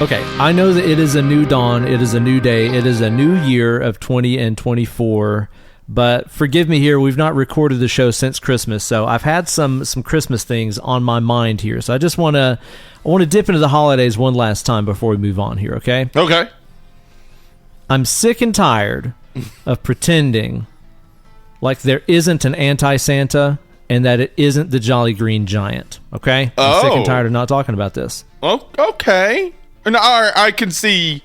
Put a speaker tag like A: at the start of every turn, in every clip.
A: Okay, I know that it is a new dawn, it is a new day, it is a new year of 20 and 24, but forgive me here, we've not recorded the show since Christmas, so I've had some Christmas things on my mind here, so I just want to dip into the holidays one last time before we move on here, okay?
B: Okay.
A: I'm sick and tired of pretending like there isn't an anti-Santa and that it isn't the Jolly Green Giant, okay? I'm sick and tired of not talking about this.
B: Oh, okay. And I can see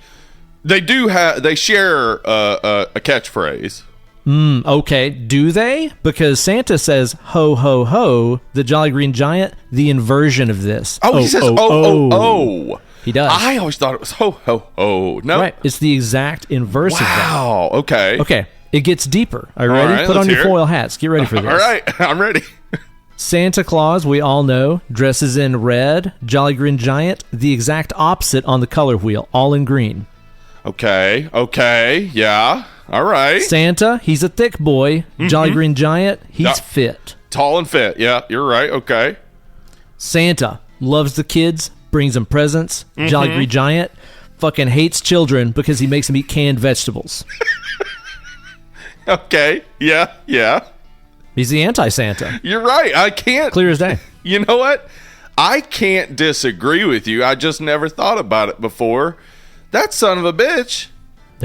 B: they share a catchphrase.
A: Okay, do they? Because Santa says ho ho ho, the Jolly Green Giant, the inversion of this.
B: Oh, he says oh.
A: He does.
B: I always thought it was ho ho ho. No,
A: right? It's the exact inverse of that.
B: Wow. Okay.
A: Okay. It gets deeper. Are you ready?
B: Right,
A: Put on your foil hats. Get ready for this.
B: All right, I'm ready.
A: Santa Claus, we all know, dresses in red. Jolly Green Giant, the exact opposite on the color wheel, all in green.
B: Okay, yeah, all right.
A: Santa, he's a thick boy. Mm-hmm. Jolly Green Giant, he's fit.
B: Tall and fit, yeah, you're right, okay.
A: Santa loves the kids, brings them presents. Mm-hmm. Jolly Green Giant fucking hates children because he makes them eat canned vegetables.
B: Okay, yeah.
A: He's the anti-Santa.
B: You're right. I can't.
A: Clear as day.
B: You know what? I can't disagree with you. I just never thought about it before. That son of a bitch.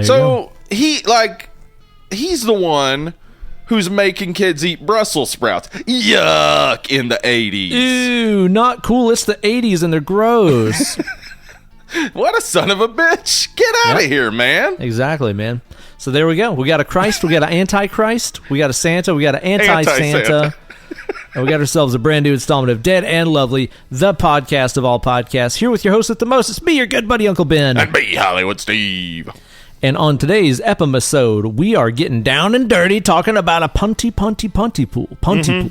B: So he's the one who's making kids eat Brussels sprouts. Yuck, in the 80s.
A: Ew, not cool. It's the 80s and they're gross.
B: What a son of a bitch. Get out of here, man.
A: Exactly, man. So there we go. We got a Christ, we got an Antichrist, we got a Santa, we got an anti-Santa, and we got ourselves a brand new installment of Dead and Lovely, the podcast of all podcasts. Here with your host at the most, it's me, your good buddy Uncle Ben.
B: And me, Hollywood Steve.
A: And on today's episode, we are getting down and dirty talking about a Pontypool. Pontypool.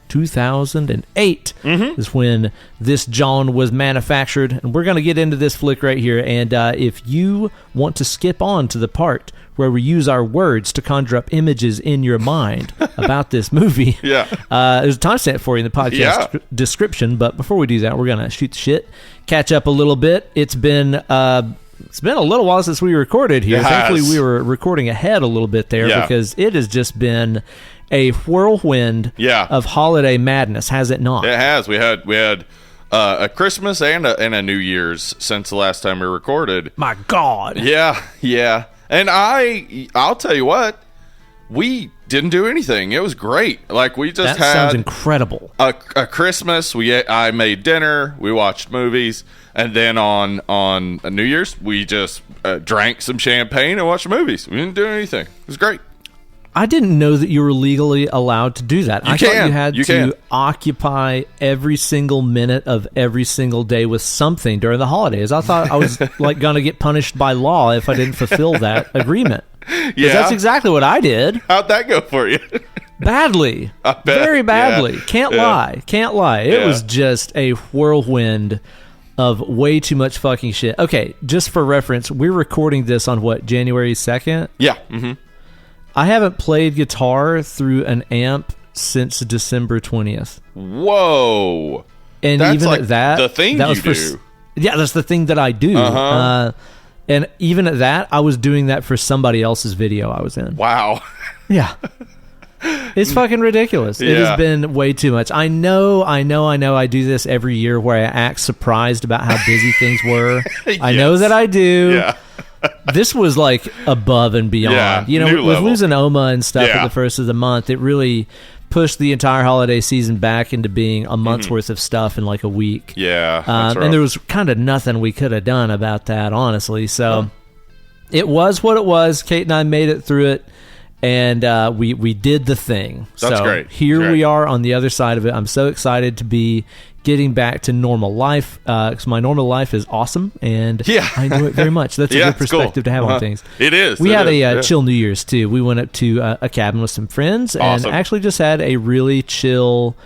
A: 2008 is when this John was manufactured, and we're going to get into this flick right here. And if you want to skip on to the part where we use our words to conjure up images in your mind about this movie, there's a timestamp for you in the podcast description. But before we do that, we're going to shoot the shit, catch up a little bit. It's been a little while since we recorded here. Thankfully, we were recording ahead a little bit there because it has just been a whirlwind of holiday madness, has it not?
B: It has. We had a Christmas and a New Year's since the last time we recorded.
A: My God.
B: Yeah. And I'll tell you what, we didn't do anything. It was great. Like we just had
A: sounds incredible.
B: A Christmas. I made dinner. We watched movies. And then on New Year's, we just drank some champagne and watched movies. We didn't do anything. It was great.
A: I didn't know that you were legally allowed to do that. I thought you had to occupy every single minute of every single day with something during the holidays. I thought I was like going to get punished by law if I didn't fulfill that agreement. Yeah, that's exactly what I did.
B: How'd that go for you?
A: Badly. I bet. Very badly. Yeah. Can't lie. It was just a whirlwind of way too much fucking shit. Okay, just for reference, we're recording this on what, January 2nd?
B: Yeah. Mm-hmm.
A: I haven't played guitar through an amp since December 20th.
B: Whoa.
A: And
B: that's
A: even
B: like
A: at that,
B: the thing
A: that
B: you
A: was
B: do.
A: Yeah, that's the thing that I do. And even at that, I was doing that for somebody else's video I was in.
B: Wow.
A: Yeah. It's fucking ridiculous. It has been way too much. I know. I do this every year where I act surprised about how busy things were. Yes. I know that I do. Yeah. This was like above and beyond.
B: Yeah,
A: you know, with losing Oma and stuff at the first of the month, it really pushed the entire holiday season back into being a month's worth of stuff in like a week.
B: Yeah.
A: And there was kind of nothing we could have done about that, honestly. So it was what it was. Kate and I made it through it. And we did the thing.
B: That's great.
A: Here we are on the other side of it. I'm so excited to be getting back to normal life because my normal life is awesome, and I enjoy it very much. That's a good perspective to have on things.
B: It is.
A: We had a chill New Year's, too. We went up to a cabin with some friends and actually just had a really chill,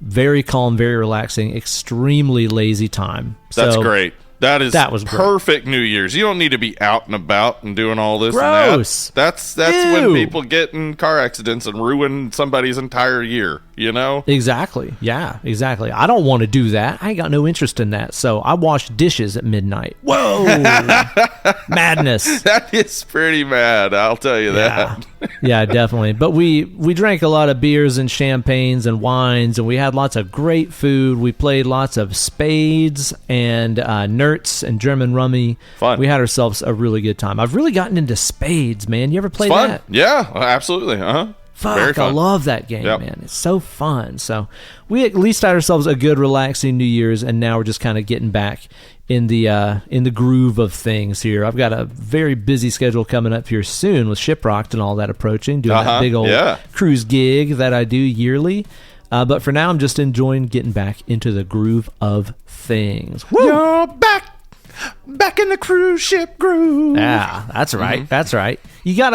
A: very calm, very relaxing, extremely lazy time.
B: That's great. That was
A: great.
B: Perfect New Year's. You don't need to be out and about and doing all this
A: Gross.
B: and that. That's when people get in car accidents and ruin somebody's entire year, you know?
A: Exactly. Yeah, exactly. I don't want to do that. I ain't got no interest in that. So I wash dishes at midnight. Whoa. Madness.
B: That is pretty mad, I'll tell you that.
A: Yeah, definitely. But we drank a lot of beers and champagnes and wines, and we had lots of great food. We played lots of spades and nerds and German rummy.
B: Fun.
A: We had ourselves a really good time. I've really gotten into spades, man. You ever play
B: fun.
A: that?
B: Yeah, absolutely.
A: Fuck, I love that game, man. It's so fun. So we at least had ourselves a good, relaxing New Year's, and now we're just kind of getting back in the groove of things here. I've got a very busy schedule coming up here soon with Shiprocked and all that approaching, doing that big old cruise gig that I do yearly. But for now, I'm just enjoying getting back into the groove of things.
B: Woo! You're back in the cruise ship groove.
A: Yeah, that's right. Mm-hmm. That's right. You got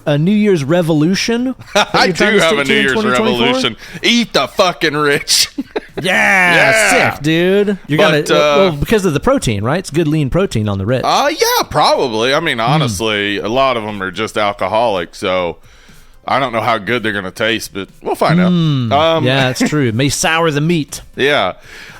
A: a New Year's revolution.
B: I do have a New Year's revolution. Eat the fucking rich.
A: Yeah, sick, dude. You're gonna because of the protein, right? It's good lean protein on the rich.
B: Yeah, probably. I mean, honestly, a lot of them are just alcoholic, so I don't know how good they're gonna taste, but we'll find out.
A: Yeah, that's true. It may sour the meat.
B: Yeah.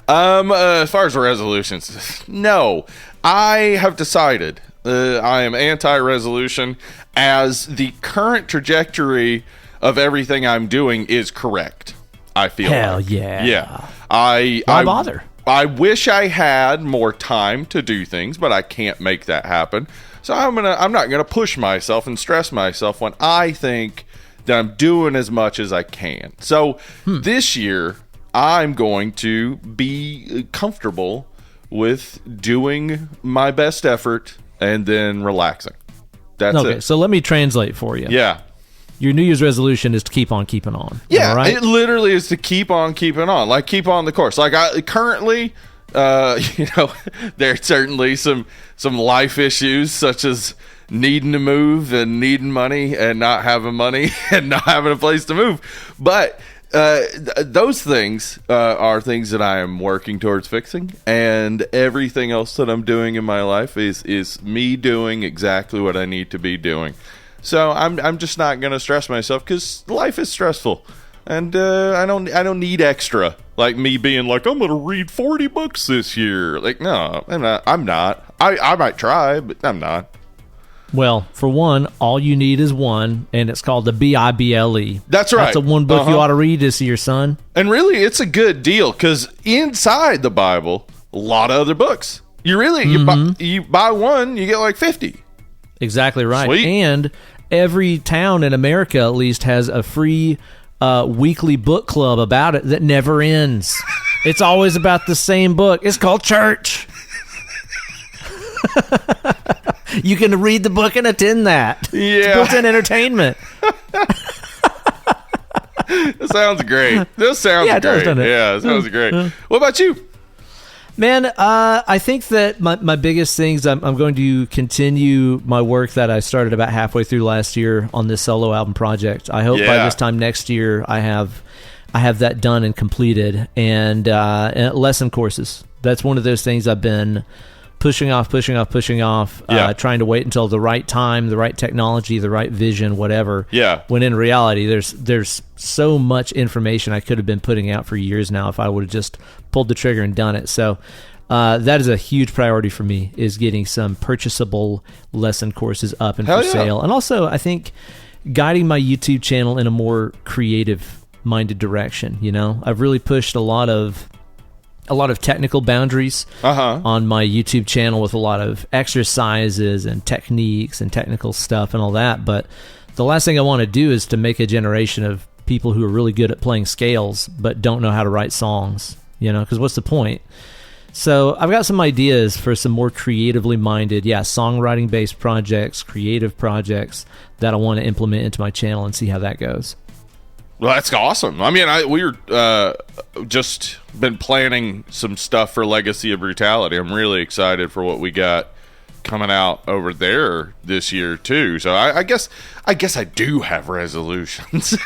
B: As far as resolutions, no. I have decided I am anti-resolution, as the current trajectory of everything I'm doing is correct. I feel
A: Hell
B: like.
A: yeah.
B: Yeah.
A: Why bother?
B: I wish I had more time to do things, but I can't make that happen. So I'm not gonna push myself and stress myself when I think that I'm doing as much as I can. So this year, I'm going to be comfortable with doing my best effort and then relaxing. That's it.
A: Okay, so let me translate for you.
B: Yeah.
A: Your New Year's resolution is to keep on keeping on.
B: Yeah,
A: right?
B: It literally is to keep on keeping on. Like, keep on the course. Like, I currently, there's certainly some life issues, such as needing to move and needing money and not having money and not having a place to move. But those things are things that I am working towards fixing, and everything else that I'm doing in my life is me doing exactly what I need to be doing. So I'm just not gonna stress myself, because life is stressful, and I don't need extra, like me being like, I'm gonna read 40 books this year. Like, no, I'm not. I might try, but I'm not.
A: Well, for one, all you need is one, and it's called the Bible.
B: That's right.
A: That's the one book you ought to read this year, son.
B: And really, it's a good deal, because inside the Bible, a lot of other books. You really you buy one, you get like 50.
A: Exactly right.
B: Sweet.
A: And every town in America, at least, has a free weekly book club about it that never ends. It's always about the same book. It's called church. You can read the book and attend that.
B: Yeah.
A: Built-in entertainment.
B: That sounds great. This sounds great.
A: Does, doesn't it?
B: Yeah, it sounds great. What about you?
A: Man, I think that my biggest things, I'm going to continue my work that I started about halfway through last year on this solo album project. I hope by this time next year I have that done and completed. And lesson courses. That's one of those things I've been pushing off, trying to wait until the right time, the right technology, the right vision, whatever.
B: Yeah.
A: When in reality, there's so much information I could have been putting out for years now if I would have just pulled the trigger and done it. So that is a huge priority for me, is getting some purchasable lesson courses up and for sale. And also, I think guiding my YouTube channel in a more creative-minded direction. You know, I've really pushed a lot of technical boundaries on my YouTube channel with a lot of exercises and techniques and technical stuff and all that. But the last thing I want to do is to make a generation of people who are really good at playing scales but don't know how to write songs, you know, because what's the point? So I've got some ideas for some more creatively minded, songwriting-based projects, creative projects that I want to implement into my channel and see how that goes.
B: Well, that's awesome. I mean, we were just been planning some stuff for Legacy of Brutality. I'm really excited for what we got coming out over there this year too. So I guess I do have resolutions.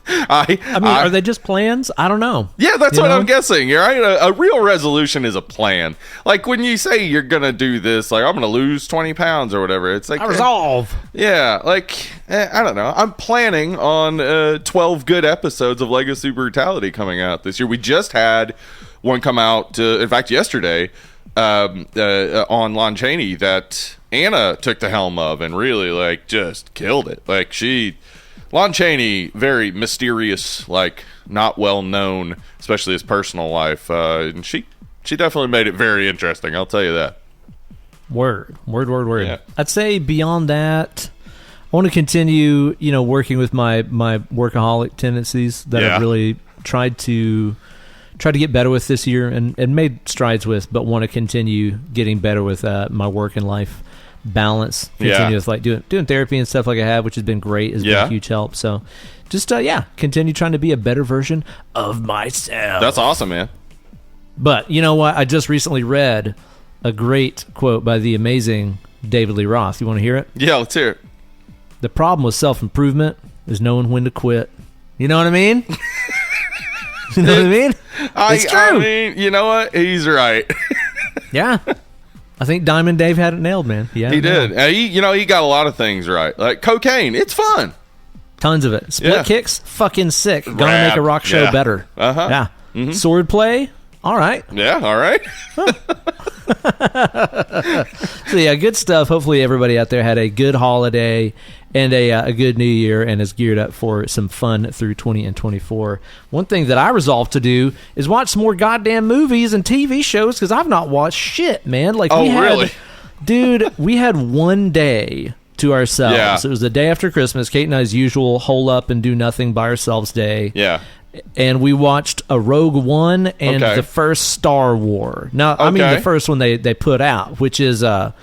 A: I mean, are they just plans? I don't know.
B: Yeah, that's what I'm guessing. You're right. A real resolution is a plan. Like when you say you're gonna do this, like I'm gonna lose 20 pounds or whatever. It's like
A: I resolve.
B: Yeah, like I don't know. I'm planning on 12 good episodes of Legacy Brutality coming out this year. We just had one come out. In fact, yesterday on Lon Chaney that Anna took the helm of and really like just killed it. Like Lon Chaney, very mysterious, like not well known, especially his personal life. And she definitely made it very interesting. I'll tell you that.
A: Word.
B: Yeah.
A: I'd say beyond that, I want to continue, working with my workaholic tendencies that I've really tried to get better with this year and made strides with, but want to continue getting better with my work and life balance. Continue with like doing therapy and stuff like I have, which has been great. Has been a huge help. So just continue trying to be a better version of myself.
B: That's awesome, man.
A: But you know what? I just recently read a great quote by the amazing David Lee Roth. You want to hear it?
B: Yeah, let's hear it.
A: The problem with self-improvement is knowing when to quit. You know what I mean? You know what I mean? It's true.
B: I mean, you know what? He's right.
A: Yeah. I think Diamond Dave had it nailed, man. Yeah,
B: he did. He got a lot of things right. Like cocaine, it's fun.
A: Tons of it. Split kicks, fucking sick. Gonna make a rock show better.
B: Uh-huh.
A: Yeah. Mm-hmm. Sword play, all right.
B: Yeah, all right.
A: So yeah, good stuff. Hopefully everybody out there had a good holiday and a good new year and is geared up for some fun through 20 and 24. One thing that I resolved to do is watch some more goddamn movies and TV shows because I've not watched shit, man. Like
B: really?
A: Dude, we had one day to ourselves.
B: Yeah.
A: It was the day after Christmas, Kate and I's usual hole up and do nothing by ourselves day.
B: Yeah.
A: And we watched a Rogue One and the first Star War. Now, I mean the first one they put out, which is a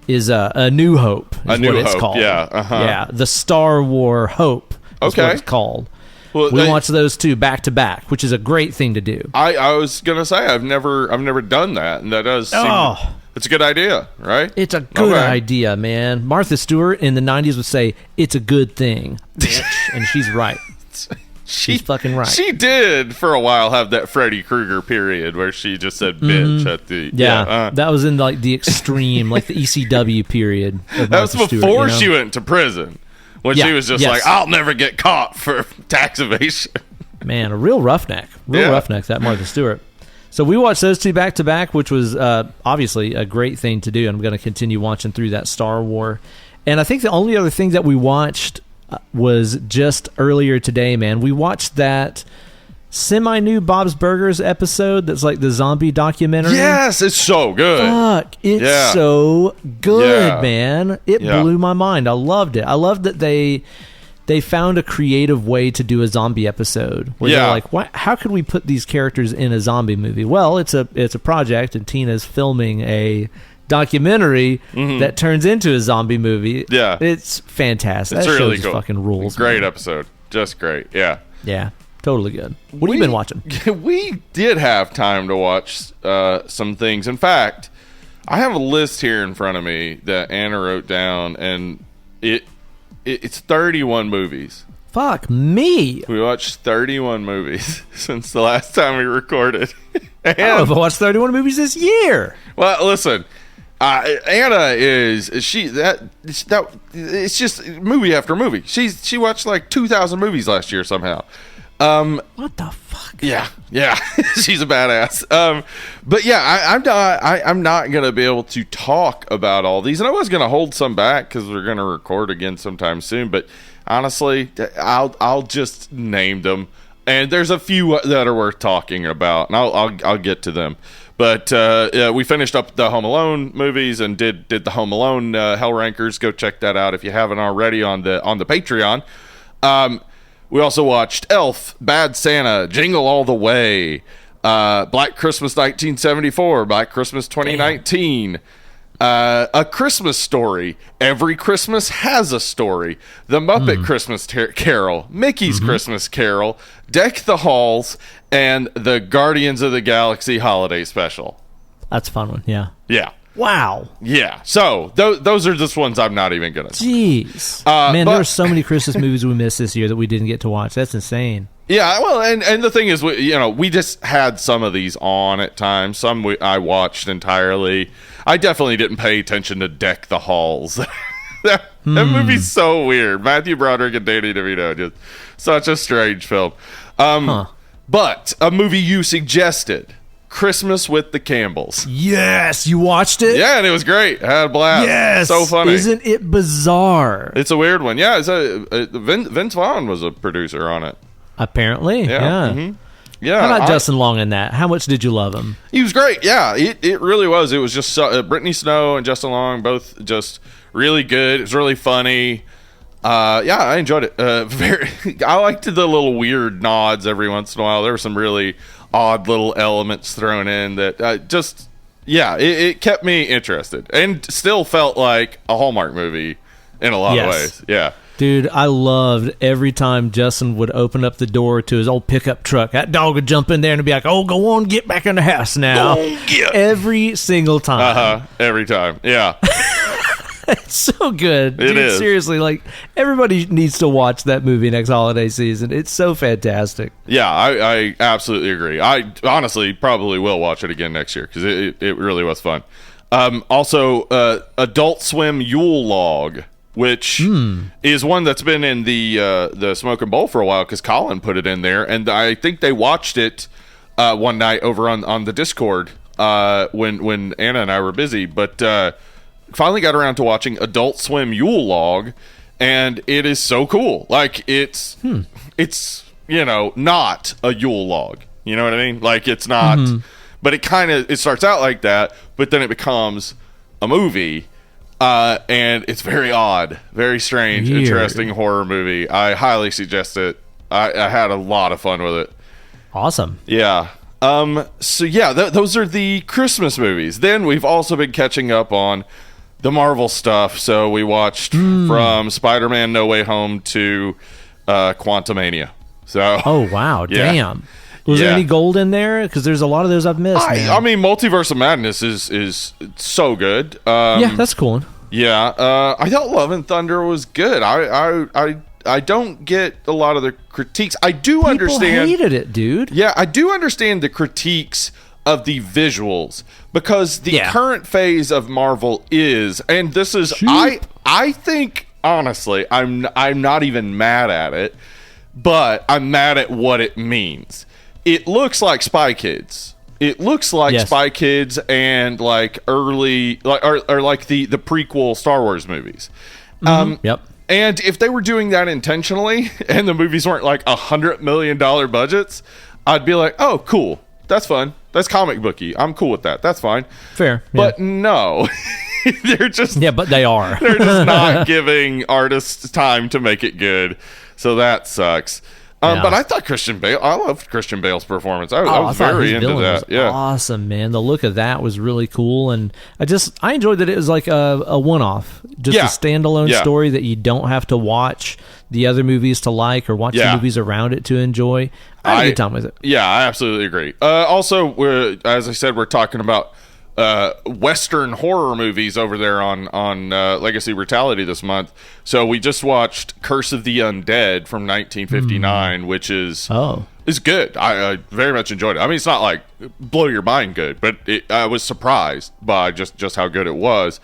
A: New Hope. Is what it's called.
B: Yeah,
A: yeah. The Star War Hope. Is what it's called. Well, we watched those two back to back, which is a great thing to do.
B: I was gonna say I've never done that, and that does seem it's a good idea, right?
A: It's a good idea, man. Martha Stewart in the 90s would say it's a good thing, bitch, and she's right. She's fucking right.
B: She did for a while have that Freddy Krueger period where she just said bitch at the
A: that was in like the extreme, like the ECW period. Of
B: that was
A: Martha
B: before
A: Stewart,
B: she went to prison when she was just like, I'll never get caught for tax evasion.
A: Man, a real roughneck, that Martha Stewart. So we watched those two back to back, which was obviously a great thing to do. I'm going to continue watching through that Star War, and I think the only other thing that we watched was just earlier today, man. We watched that semi-new Bob's Burgers episode that's like the zombie documentary.
B: Yes, it's so good.
A: Fuck, it's so good, man. It blew my mind. I loved it. I loved that they found a creative way to do a zombie episode where they're like, how could we put these characters in a zombie movie? Well, it's a project, and Tina's filming a documentary that turns into a zombie movie. Yeah, it's fantastic.
B: It's
A: that
B: really
A: cool. Fucking rules.
B: Great episode, just great. Yeah,
A: totally good. What have you been watching?
B: We did have time to watch some things. In fact, I have a list here in front of me that Anna wrote down, and it's 31 movies.
A: Fuck me.
B: We watched 31 movies since the last time we recorded.
A: And, I don't know if I watched 31 movies this year.
B: Well, listen. Anna it's just movie after movie. She watched like 2,000 movies last year somehow.
A: What the fuck?
B: Yeah, she's a badass. But yeah, I'm not gonna be able to talk about all these, and I was gonna hold some back because we're gonna record again sometime soon. But honestly, I'll just name them, and there's a few that are worth talking about, and I'll get to them. But we finished up the Home Alone movies and did the Home Alone Hell Rankers. Go check that out if you haven't already on the Patreon. We also watched Elf, Bad Santa, Jingle All the Way, Black Christmas 1974, Black Christmas 2019, A Christmas Story, Every Christmas Has a Story, The Muppet Christmas Carol, Mickey's Christmas Carol, Deck the Halls, and the Guardians of the Galaxy Holiday Special.
A: That's a fun one, yeah.
B: Yeah.
A: Wow.
B: Yeah. So those are just ones I'm not even gonna.
A: Jeez. Man, there are so many Christmas movies we missed this year that we didn't get to watch. That's insane.
B: Yeah, well, and the thing is, we just had some of these on at times. Some I watched entirely. I definitely didn't pay attention to Deck the Halls. that movie's so weird. Matthew Broderick and Danny DeVito, just such a strange film. But a movie you suggested, Christmas with the Campbells.
A: Yes, you watched it?
B: Yeah, and it was great. I had a blast.
A: Yes.
B: So funny.
A: Isn't it bizarre?
B: It's a weird one. Yeah, Vince Vaughn was a producer on it.
A: Apparently, yeah.
B: Mm-hmm. Yeah.
A: How about Justin Long in that? How much did you love him?
B: He was great. Yeah, it really was. It was just Brittany Snow and Justin Long both just really good. It was really funny. Yeah, I enjoyed it. I liked the little weird nods every once in a while. There were some really odd little elements thrown in that it kept me interested and still felt like a Hallmark movie in a lot of ways. Yeah.
A: Dude, I loved every time Justin would open up the door to his old pickup truck. That dog would jump in there and be like, "Oh, go on, get back in the house now." Every single time.
B: Every time. Yeah.
A: It's so good.
B: It is.
A: Seriously, like, everybody needs to watch that movie next holiday season. It's so fantastic.
B: Yeah, I absolutely agree. I honestly probably will watch it again next year because it really was fun. Also, Adult Swim Yule Log, which is one that's been in the Smoking Bowl for a while because Colin put it in there, and I think they watched it one night over on the Discord when Anna and I were busy, but finally got around to watching Adult Swim Yule Log, and it is so cool. Like, it's not a Yule log. You know what I mean? Like, it's not, but it starts out like that, but then it becomes a movie. And it's very odd, very strange, interesting horror movie. I highly suggest it. I had a lot of fun with it.
A: Awesome.
B: Yeah. So yeah, those are the Christmas movies. Then we've also been catching up on the Marvel stuff. So we watched from Spider-Man No Way Home to Quantumania. So. Oh
A: wow! Yeah. Damn. Was there any gold in there? Because there's a lot of those I've missed.
B: I mean, Multiverse of Madness is so good.
A: Yeah, that's cool.
B: Yeah, I thought Love and Thunder was good. I don't get a lot of the critiques. I do understand.
A: People hated it, dude.
B: Yeah, I do understand the critiques of the visuals because the current phase of Marvel is, and this is, I think honestly, I'm not even mad at it, but I'm mad at what it means. It looks like Spy Kids. It looks like Spy Kids and like early, or like the prequel Star Wars movies.
A: Yep.
B: And if they were doing that intentionally, and the movies weren't like $100 million budgets, I'd be like, "Oh, cool, that's fun. That's comic booky. I'm cool with that. That's fine."
A: Fair,
B: but no, they're just
A: but they are.
B: They're just not giving artists time to make it good, so that sucks. But I thought I loved Christian Bale's performance. I was very into that. Yeah,
A: awesome, man. The look of that was really cool, and I enjoyed that it was like a one-off, just a standalone story that you don't have to watch the other movies to like or watch the movies around it to enjoy. I had a good time with it.
B: Yeah, I absolutely agree. Also, as I said, we're talking about Western horror movies over there on Legacy Brutality this month. So we just watched Curse of the Undead from 1959, which is good. I very much enjoyed it. I mean, it's not like blow your mind good, but I was surprised by just how good it was.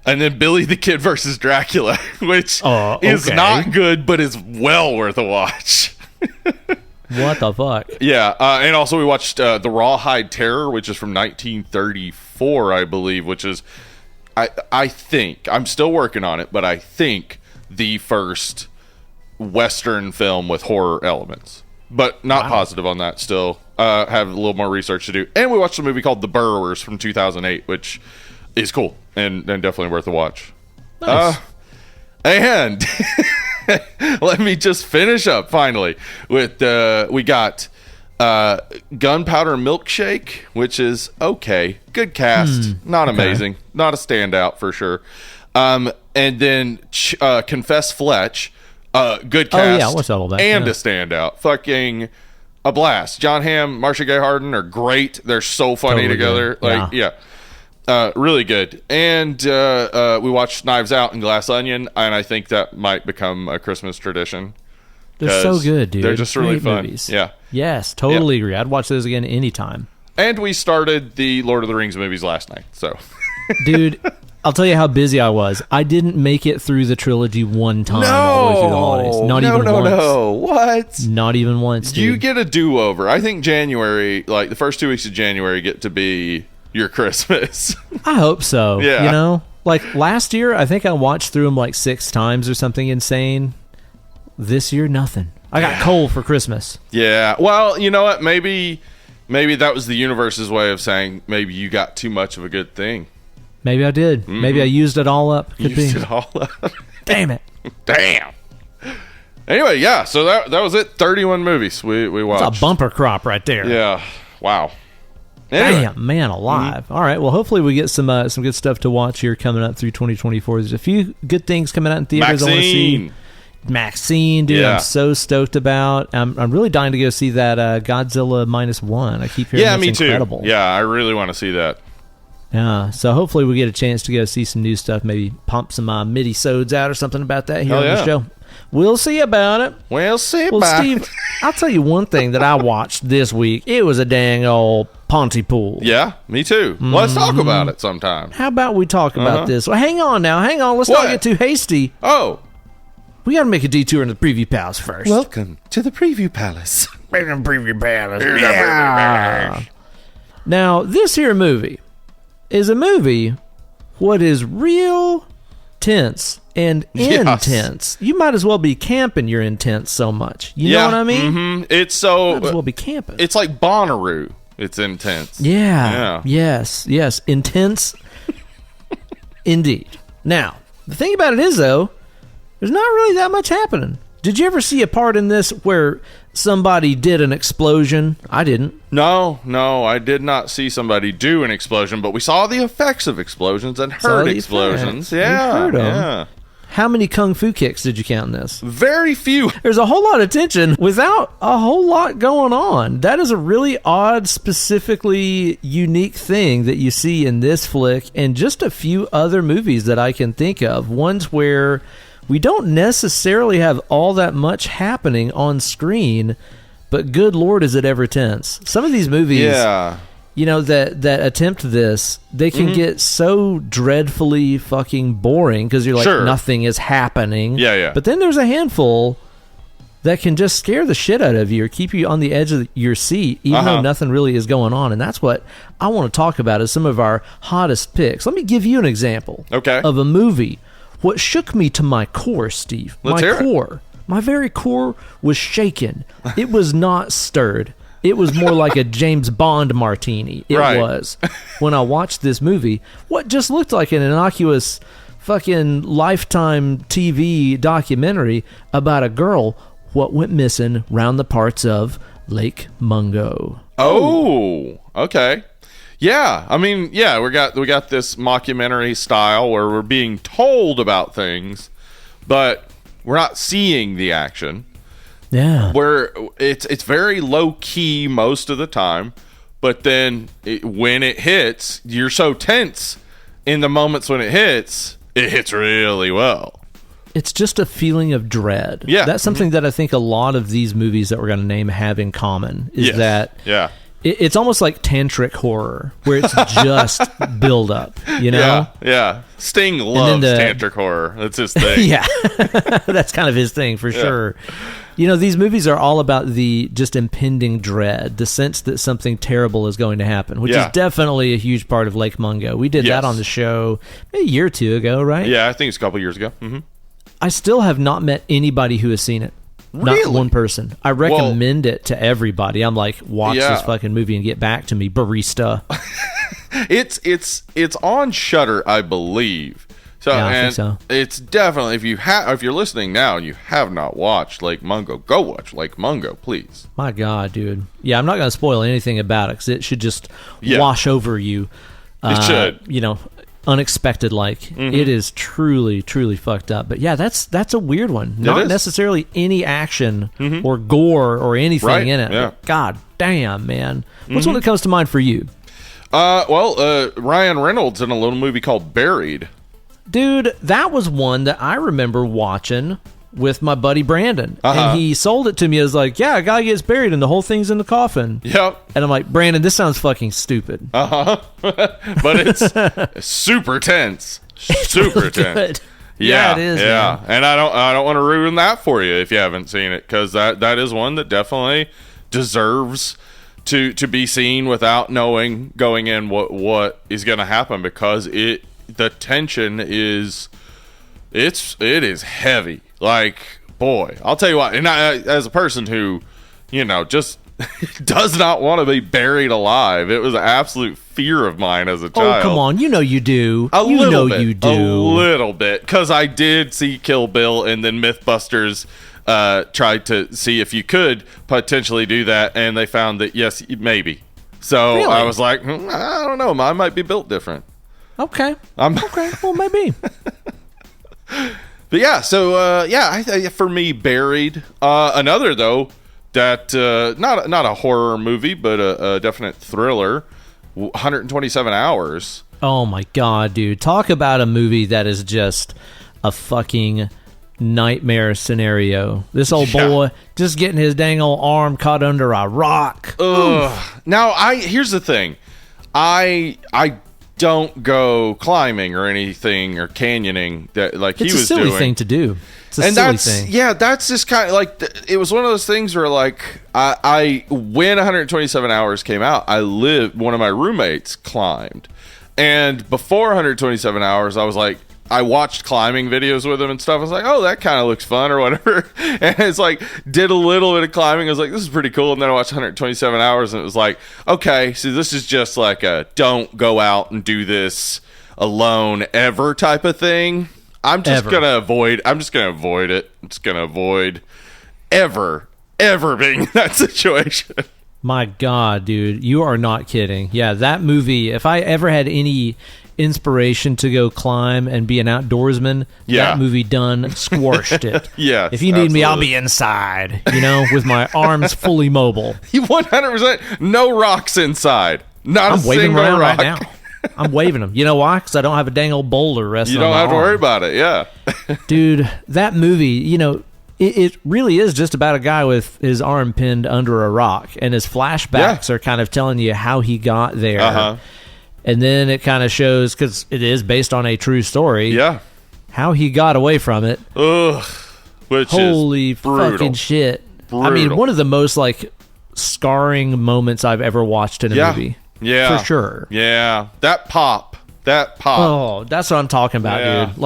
B: And then Billy the Kid versus Dracula, which is not good, but is well worth a watch.
A: What the fuck?
B: Yeah, and also we watched The Rawhide Terror, which is from 1934, I believe, which is, I think, I'm still working on it, but I think the first Western film with horror elements. But not positive on that still. Have a little more research to do. And we watched a movie called The Burrowers from 2008, which is cool and definitely worth a watch.
A: Nice.
B: And... let me just finish up finally with we got Gunpowder Milkshake, which is okay, good cast, not amazing, not a standout for sure. And then Confess Fletch, good cast,
A: what's all that?
B: And a standout, fucking a blast. John Hamm, Marcia Gay Harden are great. They're so funny together. Good. Really good. And we watched Knives Out and Glass Onion, and I think that might become a Christmas tradition.
A: They're so good, dude.
B: They're just really
A: Great
B: fun.
A: movies.
B: Yeah.
A: Yes, totally agree. I'd watch those again anytime.
B: And we started the Lord of the Rings movies last night. So,
A: dude, I'll tell you how busy I was. I didn't make it through the trilogy one time all the way through the holidays. Not even once.
B: No, what?
A: Not even once, dude.
B: You get a do-over. I think January, like the first 2 weeks of January, get to be your Christmas.
A: I hope so.
B: Yeah.
A: You know? Like last year, I think I watched through them like 6 times or something insane. This year, nothing. I got coal for Christmas.
B: Yeah. Well, you know what? Maybe that was the universe's way of saying maybe you got too much of a good thing.
A: Maybe I did. Mm-hmm. Maybe I used it all up. Could
B: used
A: be.
B: It all up.
A: Damn it.
B: Damn. Anyway, yeah. So that was it. 31 movies we watched.
A: It's a bumper crop right there.
B: Yeah. Wow. Anyway.
A: Damn, man alive. Mm-hmm. All right. Well, hopefully we get some good stuff to watch here coming up through 2024. There's a few good things coming out in theaters I want to see. Maxine, dude, yeah. I'm so stoked about. I'm really dying to go see that Godzilla -1. I keep hearing that's incredible.
B: Too. Yeah, I really want to see that.
A: Yeah, so hopefully we get a chance to go see some new stuff. Maybe pump some midi-sodes out or something about that here on the show. We'll see about it.
B: Well, Steve,
A: I'll tell you one thing that I watched this week. It was a dang old Pontypool.
B: Yeah, me too. Mm-hmm. Let's talk about it sometime.
A: How about we talk about this? Well, hang on now. Hang on. Let's not get too hasty.
B: Oh.
A: We got to make a detour into the Preview Palace first.
B: Welcome to the Preview Palace.
A: Preview Palace. Yeah. Now, this here movie is a movie what is real tense and intense. You might as well be camping. You're intense so much. You know what I mean?
B: Mm-hmm. It's so...
A: Might as well be camping.
B: It's like Bonnaroo. It's intense.
A: Yeah. Yes. Intense. Indeed. Now, the thing about it is, though, there's not really that much happening. Did you ever see a part in this where somebody did an explosion? I didn't.
B: No, I did not see somebody do an explosion, but we saw the effects of explosions and heard explosions. Yeah.
A: We heard them. Yeah. How many kung fu kicks did you count in this?
B: Very few.
A: There's a whole lot of tension without a whole lot going on. That is a really odd, specifically unique thing that you see in this flick and just a few other movies that I can think of. Ones where we don't necessarily have all that much happening on screen, but good Lord, is it ever tense. Some of these movies, you know, that attempt this, they can get so dreadfully fucking boring because you're like, nothing is happening.
B: Yeah.
A: But then there's a handful that can just scare the shit out of you or keep you on the edge of your seat, even though nothing really is going on. And that's what I want to talk about as some of our hottest picks. Let me give you an example of a movie. What shook me to my core, Steve, my very core was shaken. It was not stirred. It was more like a James Bond martini. It was. When I watched this movie, what just looked like an innocuous fucking Lifetime TV documentary about a girl what went missing round the parts of Lake Mungo.
B: Oh, okay. Yeah, I mean, we got this mockumentary style where we're being told about things, but we're not seeing the action.
A: Yeah,
B: where it's very low key most of the time, but then when it hits, you're so tense in the moments when it hits really well.
A: It's just a feeling of dread.
B: Yeah,
A: that's something that I think a lot of these movies that we're going to name have in common. Is that it's almost like tantric horror, where it's just build up, you know?
B: Yeah. Sting loves tantric horror. That's his thing.
A: Yeah. That's kind of his thing for sure. You know, these movies are all about the just impending dread, the sense that something terrible is going to happen, which is definitely a huge part of Lake Mungo. We did that on the show maybe a year or two ago, right?
B: Yeah, I think it's a couple years ago. Mm-hmm.
A: I still have not met anybody who has seen it.
B: Really?
A: Not one person. I recommend it to everybody. I'm like, watch this fucking movie and get back to me, barista.
B: It's on Shudder, I believe. So
A: I think so.
B: It's definitely if you're listening now and you have not watched Lake Mungo, go watch Lake Mungo, please.
A: My God, dude. Yeah, I'm not going to spoil anything about it because it should just wash over you.
B: It should.
A: You know, unexpected like. It is truly fucked up. But yeah, that's a weird one. Not necessarily any action or gore or anything in it.
B: Yeah.
A: But God damn, man. What's one that comes to mind for you?
B: Ryan Reynolds in a little movie called Buried.
A: Dude, that was one that I remember watching with my buddy Brandon. And he sold it to me as like, yeah, a guy gets buried and the whole thing's in the coffin.
B: Yep.
A: And I'm like, Brandon, this sounds fucking stupid.
B: But it's super tense. Super
A: really
B: tense.
A: Good.
B: Yeah,
A: it is.
B: Yeah,
A: Man.
B: and I don't want to ruin that for you if you haven't seen it, because that is one that definitely deserves to be seen without knowing going in what is going to happen, because the tension is it is heavy. Like, boy, I'll tell you what. And I, as a person who, just does not want to be buried alive, it was an absolute fear of mine as a child.
A: Oh, come on. You know you do.
B: A little bit.
A: You do.
B: A little bit. Because I did see Kill Bill, and then Mythbusters tried to see if you could potentially do that, and they found that, yes, maybe. So
A: really?
B: I was like, I don't know. Mine might be built different.
A: Okay. Okay. Well, maybe.
B: But yeah, so for me, Buried. Another, though, that not a horror movie, but a definite thriller, 127 Hours.
A: Oh my god, dude. Talk about a movie that is just a fucking nightmare scenario. This old boy just getting his dang old arm caught under a rock.
B: Ugh. Now, here's the thing. I don't go climbing or anything or canyoning that like he was doing.
A: It's a silly thing to do. It's a silly thing.
B: Yeah, that's just kind of like, it was one of those things where like I when 127 Hours came out, one of my roommates climbed, and before 127 Hours, I was like, I watched climbing videos with him and stuff. I was like, oh, that kind of looks fun or whatever. And it's like, did a little bit of climbing. I was like, this is pretty cool. And then I watched 127 Hours and it was like, okay, so this is just like a don't go out and do this alone ever type of thing. I'm just going to avoid it. I'm just going to avoid ever being in that situation.
A: My God, dude, you are not kidding. Yeah, that movie, if I ever had any inspiration to go climb and be an outdoorsman, that movie done squashed it.
B: Yeah.
A: If you need me, I'll be inside, with my arms fully mobile.
B: You 100%, no rocks inside. I'm
A: waving
B: single
A: around
B: rock.
A: right now. I'm waving them. You know why? Because I don't have a dang old boulder resting on my arm.
B: You don't have to worry about it, yeah.
A: Dude, that movie, it really is just about a guy with his arm pinned under a rock, and his flashbacks are kind of telling you how he got there. And then it kind of shows, because it is based on a true story, how he got away from it.
B: Ugh, which
A: Holy
B: is brutal.
A: Fucking shit.
B: Brutal.
A: I mean, one of the most, scarring moments I've ever watched in a movie.
B: Yeah.
A: For sure.
B: Yeah. That pop.
A: Oh, that's what I'm talking about, dude.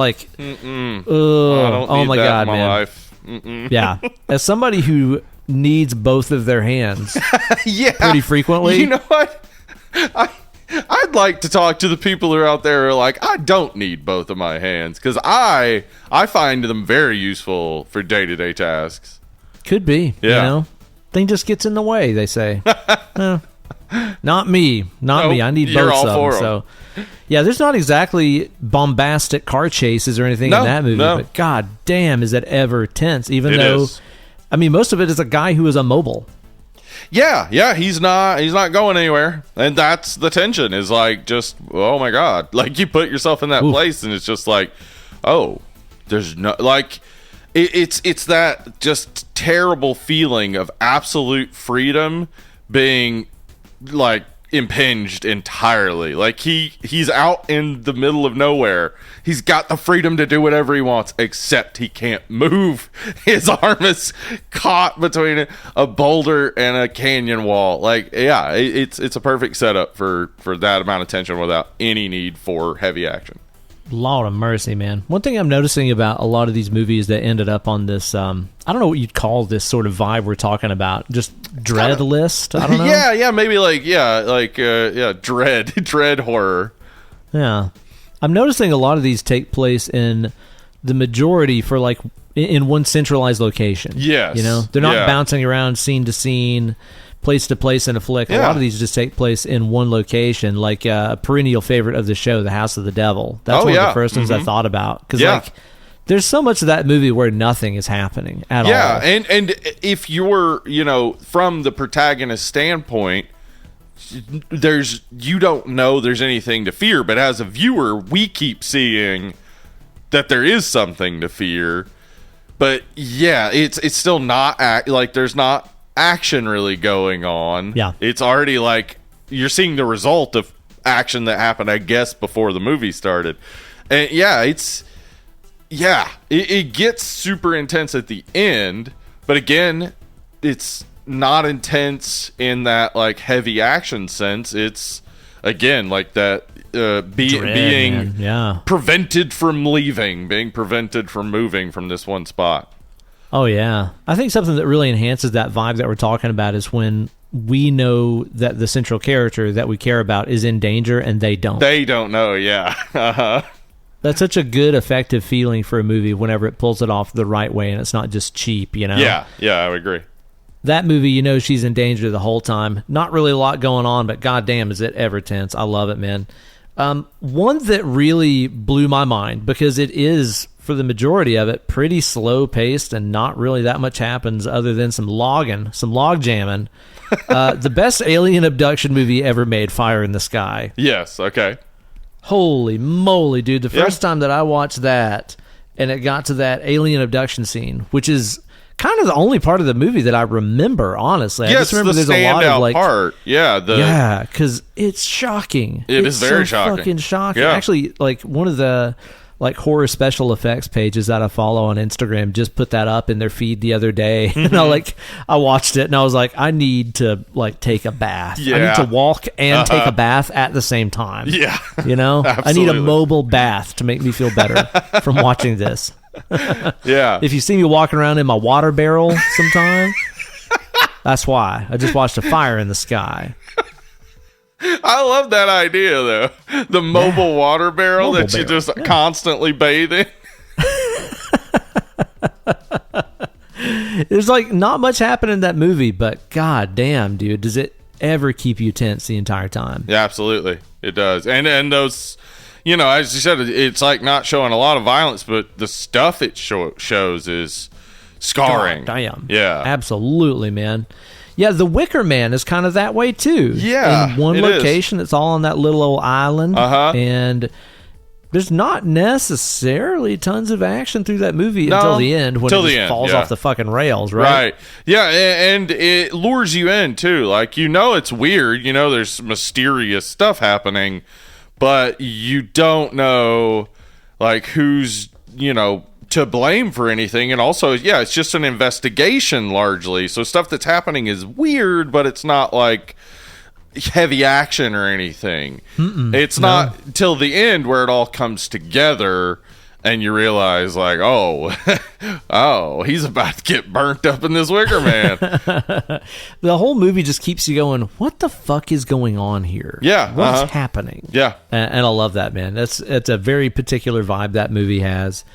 A: Oh my God, man.
B: Life.
A: Yeah. As somebody who needs both of their hands pretty frequently.
B: You know what? I'd like to talk to the people who are out there who are like, I don't need both of my hands, because I find them very useful for day-to-day tasks.
A: Could be.
B: Yeah.
A: Thing just gets in the way, they say. Not me. I need both of them. So, yeah, there's not exactly bombastic car chases or anything in that movie, but god damn, is that ever tense, even though is. I mean, most of it is a guy who is immobile.
B: Yeah, he's not going anywhere. And that's the tension, is like, just, oh my God. Like, you put yourself in that place and it's just like, oh, there's no, like, it's that just terrible feeling of absolute freedom being like impinged entirely. Like he's out in the middle of nowhere. He's got the freedom to do whatever he wants, except he can't move. His arm is caught between a boulder and a canyon wall. Like, yeah, it's a perfect setup for that amount of tension without any need for heavy action.
A: Lord of mercy, man. One thing I'm noticing about a lot of these movies that ended up on this, I don't know what you'd call this sort of vibe we're talking about. Just dread list? I don't know.
B: Yeah, maybe dread horror.
A: Yeah. I'm noticing a lot of these take place in the majority for in one centralized location.
B: Yes.
A: They're not bouncing around scene to scene, place to place in a flick. A lot of these just take place in one location, like a perennial favorite of the show, The House of the Devil. That's one of the first ones I thought about. Because there's so much of that movie where nothing is happening at all.
B: Yeah, and if you're, from the protagonist standpoint, you don't know there's anything to fear, but as a viewer, we keep seeing that there is something to fear. But yeah, it's still not like there's not action really going on.
A: Yeah,
B: it's already like you're seeing the result of action that happened, I guess, before the movie started. And it gets super intense at the end, but again, it's not intense in that like heavy action sense. It's again like that being prevented from leaving, being prevented from moving from this one spot.
A: Oh yeah, I think something that really enhances that vibe that we're talking about is when we know that the central character that we care about is in danger and they don't.
B: They don't know, yeah. Uh-huh.
A: That's such a good, effective feeling for a movie whenever it pulls it off the right way and it's not just cheap, you know?
B: Yeah, I would agree.
A: That movie, you know she's in danger the whole time. Not really a lot going on, but goddamn is it ever tense. I love it, man. One that really blew my mind, because it is, for the majority of it, pretty slow-paced and not really that much happens other than some log jamming. The best alien abduction movie ever made, Fire in the Sky.
B: Yes, okay.
A: Holy moly, dude. The first time that I watched that, and it got to that alien abduction scene, which is kind of the only part of the movie that I remember, honestly. I just remember there's a lot of like
B: part. Yeah,
A: because it's shocking.
B: It's very shocking.
A: Fucking shocking.
B: Yeah.
A: Actually, like one of the like horror special effects pages that I follow on Instagram just put that up in their feed the other day. And I watched it and I was like, I need to like take a bath.
B: Yeah.
A: I need to walk and take a bath at the same time.
B: Yeah.
A: You know? I need a mobile bath to make me feel better from watching this.
B: Yeah.
A: If you see me walking around in my water barrel sometime, that's why. I just watched a Fire in the Sky.
B: I love that idea, though. The mobile water barrel you just constantly bathe in.
A: There's like not much happening in that movie, but god damn, dude, does it ever keep you tense the entire time?
B: Yeah, absolutely. It does. And those, you know, as you said, it's like not showing a lot of violence, but the stuff it shows is scarring.
A: God damn.
B: Yeah.
A: Absolutely, man. Yeah, The Wicker Man is kind of that way too.
B: Yeah,
A: in one location, it's all on that little old island, and there's not necessarily tons of action through that movie until the end, when it just falls off the fucking rails, right?
B: Right. Yeah, and it lures you in too. Like, you know, it's weird. You know, there's mysterious stuff happening, but you don't know like who's, you know, to blame for anything. And also, yeah, it's just an investigation largely, so stuff that's happening is weird, but it's not like heavy action or anything. It's not till the end where it all comes together and you realize like, oh, he's about to get burnt up in this Wicker Man.
A: The whole movie just keeps you going, what the fuck is going on here?
B: Yeah,
A: what's happening?
B: Yeah.
A: And I love that, man. It's a very particular vibe that movie has.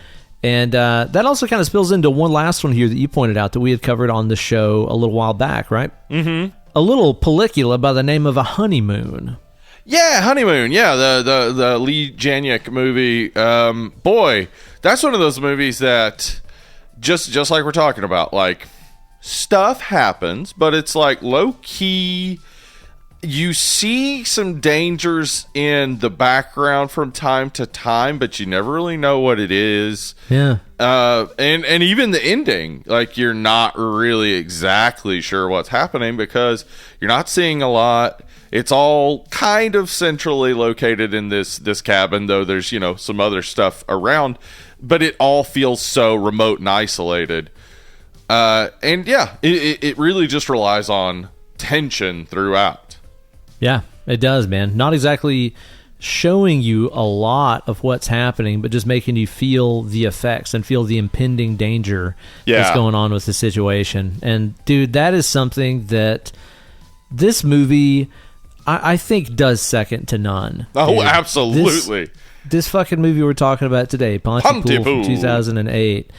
A: And that also kind of spills into one last one here that you pointed out that we had covered on the show a little while back, right? Mm-hmm. A little pellicula by the name of A Honeymoon.
B: Yeah, Honeymoon. Yeah, the Lee Janiak movie. Boy, that's one of those movies that just like we're talking about, like stuff happens, but it's like low key. You see some dangers in the background from time to time, but you never really know what it is.
A: Yeah.
B: And even the ending, like you're not really exactly sure what's happening because you're not seeing a lot. It's all kind of centrally located in this cabin, though there's, you know, some other stuff around, but it all feels so remote and isolated. And yeah, it really just relies on tension throughout.
A: Yeah, it does, man. Not exactly showing you a lot of what's happening, but just making you feel the effects and feel the impending danger that's going on with the situation. And, dude, that is something that this movie, I think, does second to none.
B: Oh,
A: dude.
B: Absolutely.
A: This fucking movie we're talking about today, Pontypool from 2008,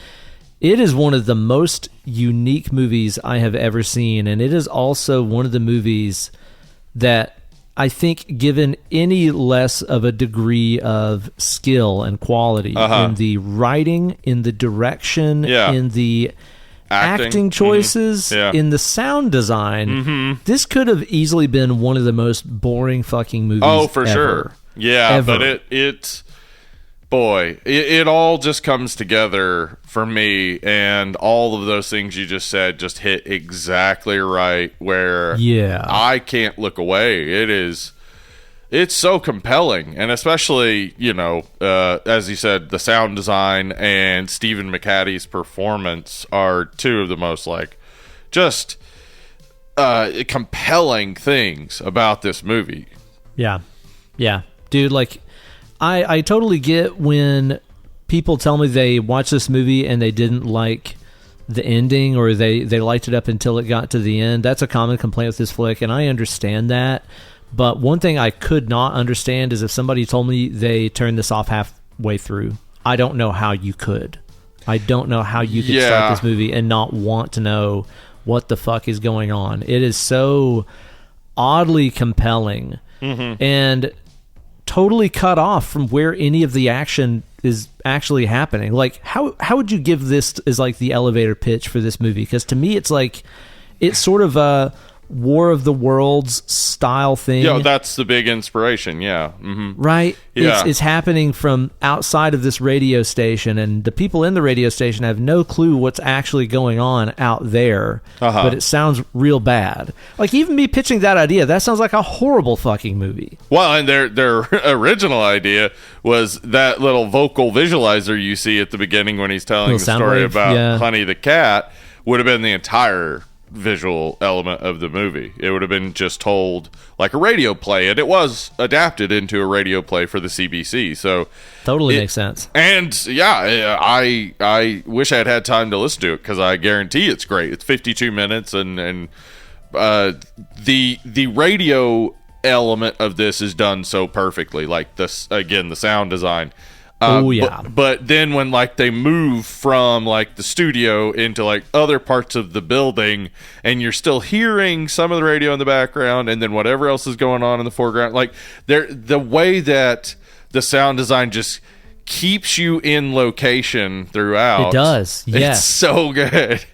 A: it is one of the most unique movies I have ever seen, and it is also one of the movies that I think, given any less of a degree of skill and quality in the writing, in the direction, in the acting choices, in the sound design, this could have easily been one of the most boring fucking movies ever.
B: Sure. Yeah, ever. But it all just comes together for me, and all of those things you just said just hit exactly right where I can't look away. It's so compelling, and especially, as you said, the sound design and Stephen McHattie's performance are two of the most, just compelling things about this movie.
A: Yeah. Yeah. Dude, I totally get when people tell me they watched this movie and they didn't like the ending, or they liked it up until it got to the end. That's a common complaint with this flick, and I understand that. But one thing I could not understand is if somebody told me they turned this off halfway through. I don't know how you could. I don't know how you could start this movie and not want to know what the fuck is going on. It is so oddly compelling and totally cut off from where any of the action is actually happening. How would you give this as the elevator pitch for this movie? Because to me, it's sort of a War of the Worlds style thing.
B: Yeah, that's the big inspiration. Yeah.
A: Right?
B: Yeah.
A: It's happening from outside of this radio station, and the people in the radio station have no clue what's actually going on out there, but it sounds real bad. Even me pitching that idea, that sounds like a horrible fucking movie.
B: Well, and their original idea was that little vocal visualizer you see at the beginning when he's telling the story about Honey the cat would have been the entire visual element of the movie. It would have been just told like a radio play, and it was adapted into a radio play for the CBC, so
A: totally makes sense. And
B: I wish I had time to listen to it, because I guarantee it's great. It's 52 minutes, and the radio element of this is done so perfectly, like this, again, the sound design. But then when they move from the studio into other parts of the building, and you're still hearing some of the radio in the background, and then whatever else is going on in the foreground, the way that the sound design just keeps you in location throughout.
A: It does. Yes.
B: It's so good.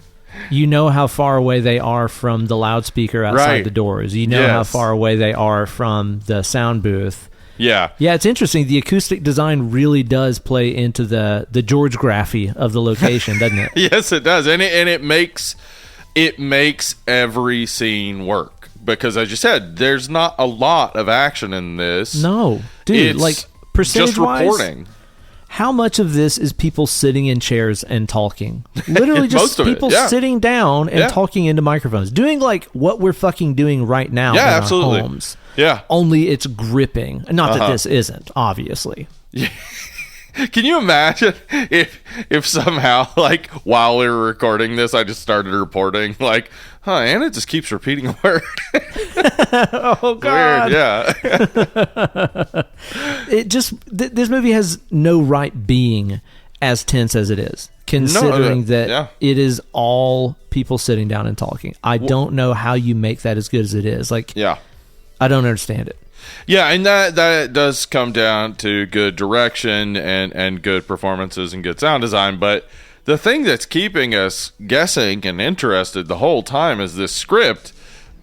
A: You know how far away they are from the loudspeaker outside the doors. You know how far away they are from the sound booth.
B: Yeah,
A: it's interesting. The acoustic design really does play into the georgeography of the location, doesn't it?
B: Yes, it does, and it makes every scene work, because, as you said, there's not a lot of action in this.
A: No, dude,
B: it's
A: percentage-wise,
B: just reporting.
A: How much of this is people sitting in chairs and talking? Literally just people sitting down and talking into microphones. Doing what we're fucking doing right now in our homes.
B: Yeah.
A: Only it's gripping. Not that this isn't, obviously.
B: Yeah. Can you imagine if somehow, while we were recording this, I just started reporting, Anna just keeps repeating a word.
A: Oh, God.
B: Weird, yeah.
A: This movie has no right being as tense as it is, considering that it is all people sitting down and talking. I don't know how you make that as good as it is. I don't understand it.
B: Yeah, and that does come down to good direction and good performances and good sound design, but the thing that's keeping us guessing and interested the whole time is this script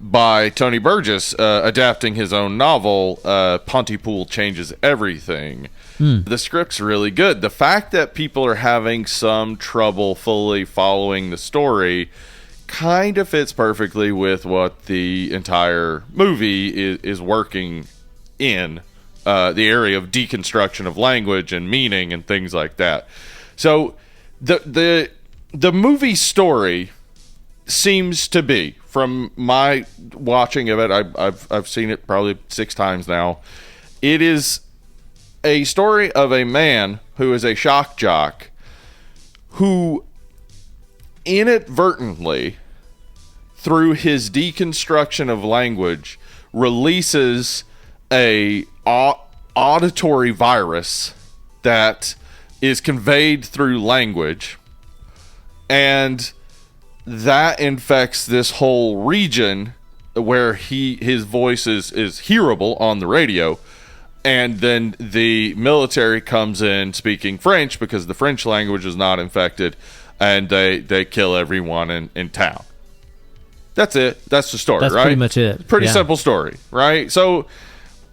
B: by Tony Burgess, adapting his own novel, Pontypool Changes Everything. The script's really good. The fact that people are having some trouble fully following the story kind of fits perfectly with what the entire movie is working in, the area of deconstruction of language and meaning and things like that. So the movie story seems to be, from my watching of it, I've seen it probably 6 times now, it is a story of a man who is a shock jock who inadvertently, through his deconstruction of language, releases a auditory virus that is conveyed through language, and that infects this whole region where his voice is hearable on the radio. And then the military comes in speaking French, because the French language is not infected, and they kill everyone in town. That's it. That's the story,
A: That's
B: right?
A: pretty much it.
B: Pretty
A: Yeah.
B: simple story, right? So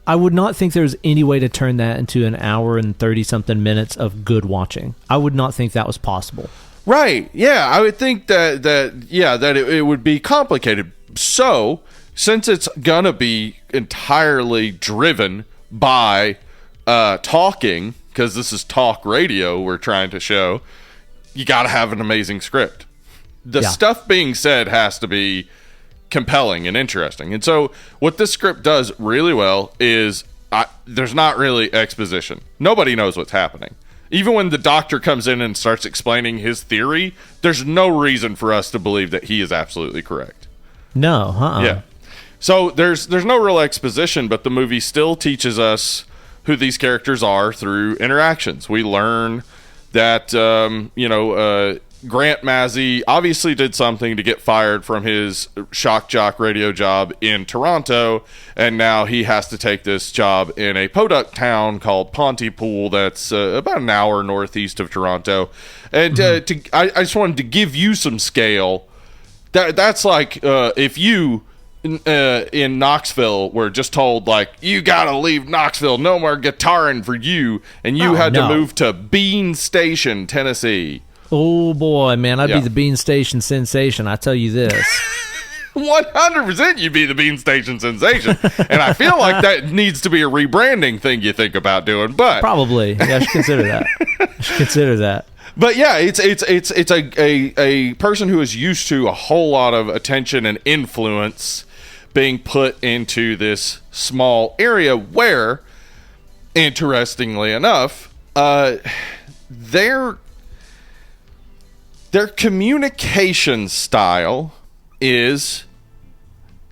A: I would not think there's any way to turn that into an hour and 30-something minutes of good watching. I would not think that was possible.
B: right, yeah, I would think that it would be complicated. So since it's gonna be entirely driven by talking, because this is talk radio we're trying to show, you got to have an amazing script. The stuff being said has to be compelling and interesting. And so what this script does really well is there's not really exposition. Nobody knows what's happening. Even when the doctor comes in and starts explaining his theory, there's no reason for us to believe that he is absolutely correct.
A: No,
B: Yeah. So there's no real exposition, but the movie still teaches us who these characters are through interactions. We learn that Grant Mazzy obviously did something to get fired from his shock jock radio job in Toronto, and now he has to take this job in a podunk town called Pontypool that's about an hour northeast of Toronto. And I just wanted to give you some scale. That's like if you in Knoxville were just told, like, you gotta leave Knoxville, no more guitaring for you, and you had to move to Bean Station, Tennessee.
A: Oh boy, man, I'd be the Bean Station sensation, I tell you this.
B: 100% you'd be the Bean Station sensation. And I feel like that needs to be a rebranding thing you think about doing, but
A: probably. Yeah, I should consider that.
B: But yeah, it's a person who is used to a whole lot of attention and influence being put into this small area where, interestingly enough, their communication style is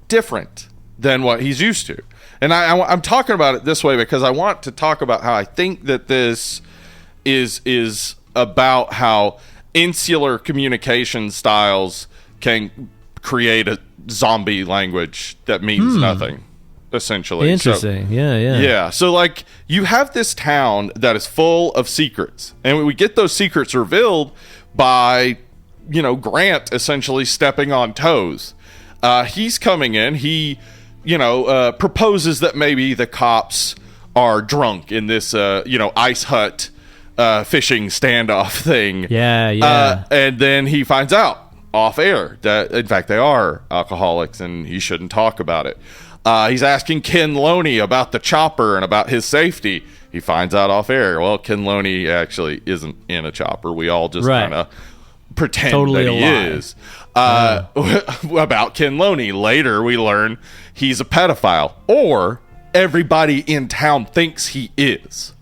B: different than what he's used to. And I'm talking about it this way because I want to talk about how I think that this is about how insular communication styles can create a zombie language that means nothing, essentially.
A: Interesting. So, yeah.
B: So, like, you have this town that is full of secrets, and we get those secrets revealed by, Grant essentially stepping on toes. He's coming in. He, proposes that maybe the cops are drunk in this, ice hut fishing standoff thing.
A: Yeah.
B: And then he finds out off air that, in fact, they are alcoholics and he shouldn't talk about it. He's asking Ken Loney about the chopper and about his safety. He finds out off air, well, Ken Loney actually isn't in a chopper. We all just kind of pretend that he is. About Ken Loney, later we learn he's a pedophile, or everybody in town thinks he is,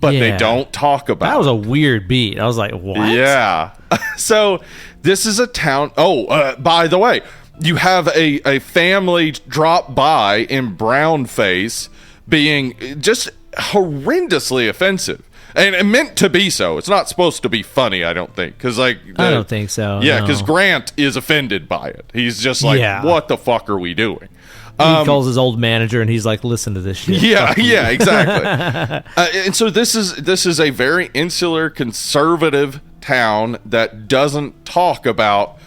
B: but they don't talk about it.
A: That was a weird beat. I was like, what?
B: Yeah. So this is a town. By the way, you have a family drop by in brownface being just horrendously offensive. And meant to be so. It's not supposed to be funny, I don't think. I
A: don't think so.
B: Yeah, because Grant is offended by it. He's just like, what the fuck are we doing?
A: He calls his old manager and he's like, listen to this shit.
B: Yeah, exactly. And so this is a very insular, conservative town that doesn't talk about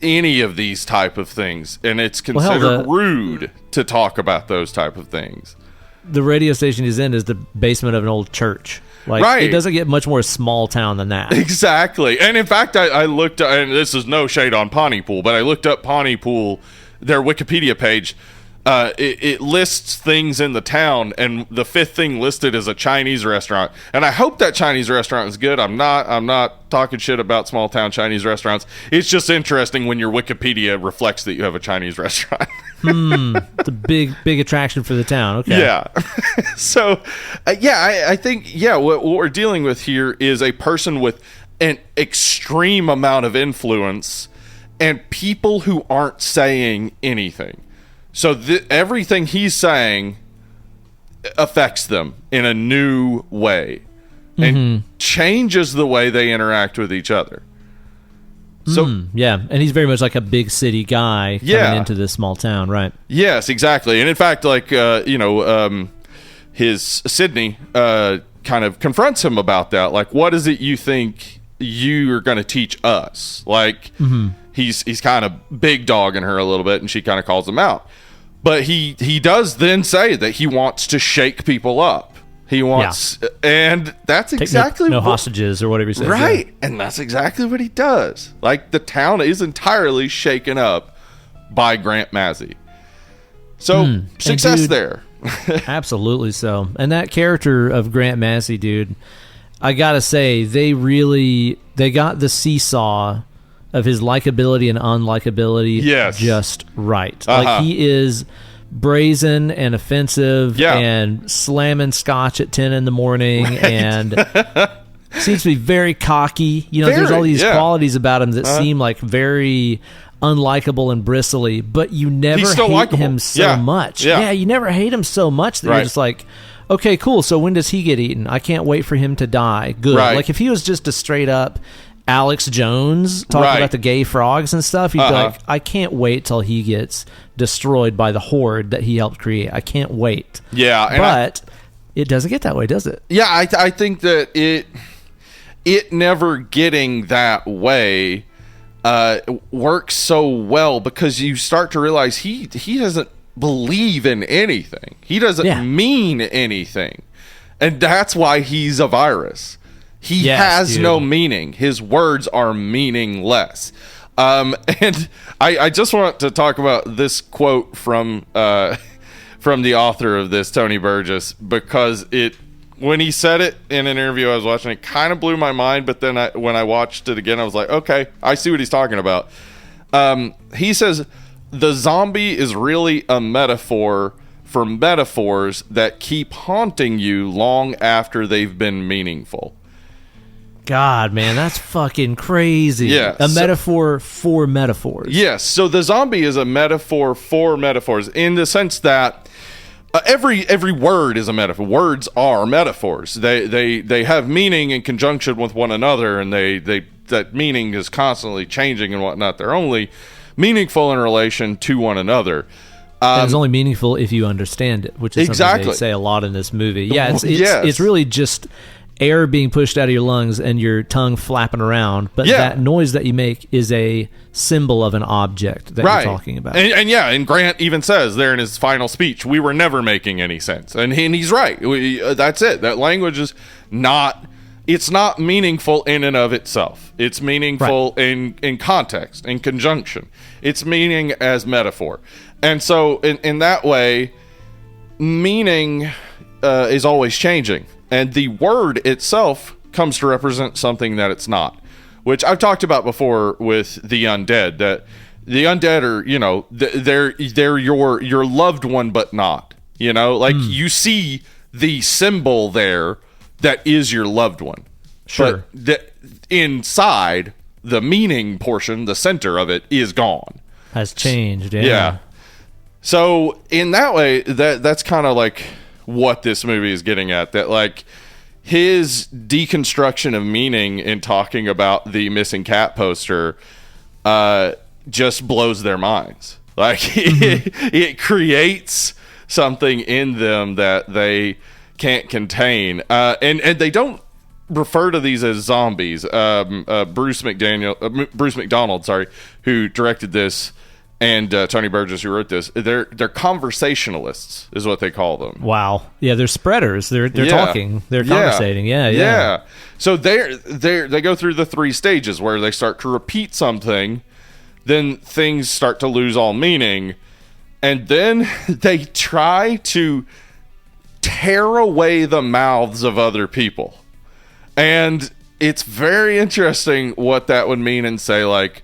B: any of these type of things. And it's considered rude to talk about those type of things.
A: The radio station he's in is the basement of an old church. It doesn't get much more small town than that.
B: Exactly. And in fact, I looked, and this is no shade on Pontypool, but I looked up Pontypool, their Wikipedia page. It lists things in the town, and the fifth thing listed is a Chinese restaurant. And I hope that Chinese restaurant is good. I'm not talking shit about small town Chinese restaurants. It's just interesting when your Wikipedia reflects that you have a Chinese restaurant.
A: It's a big attraction for the town. Okay.
B: Yeah. So, I think, what we're dealing with here is a person with an extreme amount of influence and people who aren't saying anything. So everything he's saying affects them in a new way and changes the way they interact with each other. So
A: and he's very much like a big city guy coming into this small town, right?
B: Yes, exactly. And in fact, like his Sydney kind of confronts him about that. Like, what is it you think you're going to teach us. Like, he's kind of big dogging her a little bit, and she kind of calls him out. But he does then say that he wants to shake people up. He wants, and that's exactly
A: no hostages or whatever he says.
B: Right, and that's exactly what he does. Like, the town is entirely shaken up by Grant Massey. So success there.
A: Absolutely so. And that character of Grant Massey, dude, I gotta say, they got the seesaw of his likability and unlikability just right. Like, he is brazen and offensive and slamming scotch at 10 in the morning and seems to be very cocky. You know, there's all these qualities about him that seem like very unlikable and bristly, but you never hate him so much. Yeah, you never hate him so much that you're just like, okay, cool, so when does he get eaten? I can't wait for him to die. Good. Like, if he was just a straight up Alex Jones talking about the gay frogs and stuff, you'd be like, I can't wait till he gets destroyed by the horde that he helped create. I can't wait.
B: Yeah.
A: But it doesn't get that way, does it?
B: Yeah, I think that it never getting that way works so well, because you start to realize he doesn't believe in anything. He doesn't mean anything. And that's why he's a virus. He has no meaning. His words are meaningless. And I just want to talk about this quote from the author of this, Tony Burgess, because when he said it in an interview I was watching, it kind of blew my mind. But then when I watched it again, I was like, okay, I see what he's talking about. He says, the zombie is really a metaphor for metaphors that keep haunting you long after they've been meaningful.
A: God, man, that's fucking crazy. Yeah, a metaphor for metaphors.
B: Yes, so the zombie is a metaphor for metaphors in the sense that every word is a metaphor. Words are metaphors. They have meaning in conjunction with one another, and that meaning is constantly changing and whatnot. They're only meaningful in relation to one another.
A: And it's only meaningful if you understand it, which is something they say a lot in this movie. Yeah, it's really just air being pushed out of your lungs and your tongue flapping around, but that noise that you make is a symbol of an object that you're talking about.
B: And Grant even says there in his final speech, we were never making any sense. And he's right. That's it. That language is it's not meaningful in and of itself. It's meaningful in context, in conjunction. It's meaning as metaphor. And so in that way, meaning is always changing. And the word itself comes to represent something that it's not, which I've talked about before with the undead. That the undead are, you know, they're your loved one, but not. You know, like you see the symbol there that is your loved one.
A: Sure.
B: But inside, the meaning portion, the center of it, is gone.
A: Has changed. Yeah.
B: So in that way, that's kind of like what this movie is getting at, that like his deconstruction of meaning in talking about the missing cat poster just blows their minds. Like it creates something in them that they can't contain, and they don't refer to these as zombies. Bruce McDonald, who directed this, and Tony Burgess, who wrote this, they're conversationalists, is what they call them.
A: Wow. Yeah, they're spreaders. They're talking. They're conversating. Yeah.
B: So they go through the three stages where they start to repeat something, then things start to lose all meaning, and then they try to tear away the mouths of other people. And it's very interesting what that would mean in, say, like,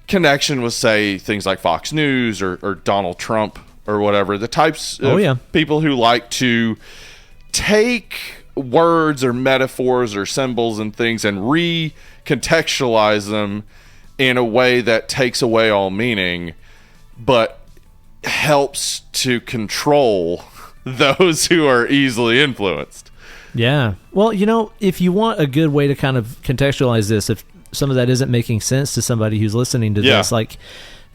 B: connection with, say, things like Fox News or Donald Trump or whatever, the types of people who like to take words or metaphors or symbols and things and recontextualize them in a way that takes away all meaning, but helps to control those who are easily influenced.
A: Yeah. Well, you know, if you want a good way to kind of contextualize this, if some of that isn't making sense to somebody who's listening to this, like,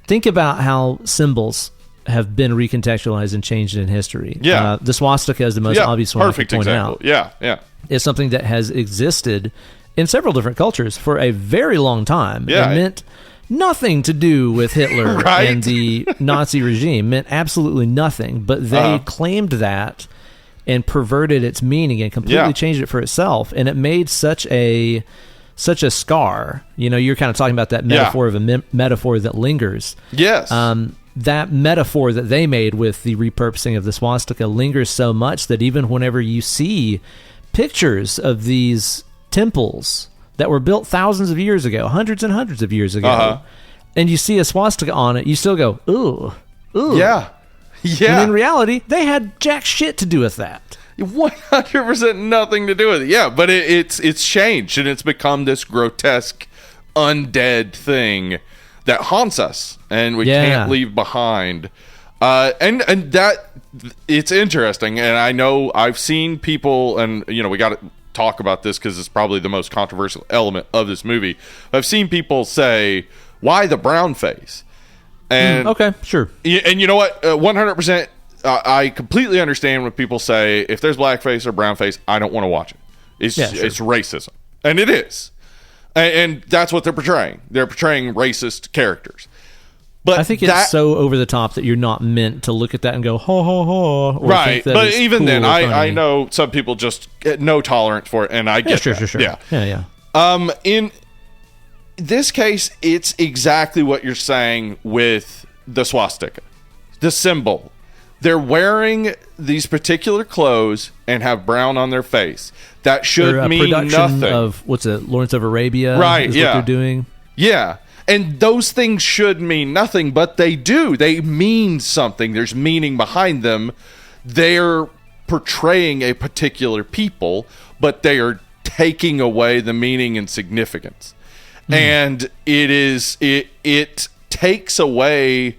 A: think about how symbols have been recontextualized and changed in history. The swastika is the most obvious one to point out.
B: Yeah.
A: It's something that has existed in several different cultures for a very long time.
B: Yeah.
A: It meant nothing to do with Hitler
B: Right.
A: and the Nazi regime. Meant absolutely nothing. But they claimed that and perverted its meaning and completely changed it for itself. And it made such a scar. You know, you're kind of talking about that metaphor of a metaphor that lingers.
B: Yes.
A: That metaphor that they made with the repurposing of the swastika lingers so much that even whenever you see pictures of these temples that were built thousands of years ago, hundreds and hundreds of years ago, and you see a swastika on it, you still go, ooh, ooh.
B: Yeah. Yeah.
A: And in reality, they had jack shit to do with that.
B: 100% nothing to do with it. Yeah, but it's changed, and it's become this grotesque, undead thing that haunts us, and we can't leave behind. And that, it's interesting, and I know I've seen people, and you know, we got to talk about this because it's probably the most controversial element of this movie. I've seen people say, "Why the brown face?" And
A: okay, sure.
B: And you know what? 100%. I completely understand when people say, if there's blackface or brownface, I don't want to watch it. It's it's racism, and it is, and that's what they're portraying. They're portraying racist characters. But
A: I think it's so over the top that you're not meant to look at that and go ho ho ho. Or
B: right,
A: think that
B: but
A: it's
B: even
A: cool
B: then,
A: or funny.
B: I know some people just get no tolerance for it, and I get that.
A: Sure. Yeah.
B: In this case, it's exactly what you're saying with the swastika, the symbol. They're wearing these particular clothes and have brown on their face. That should mean nothing.
A: Of what's it, Lawrence of Arabia?
B: Right?
A: Is
B: Yeah,
A: what they're doing.
B: Yeah, and those things should mean nothing, but they do. They mean something. There's meaning behind them. They're portraying a particular people, but they are taking away the meaning and significance. And it takes away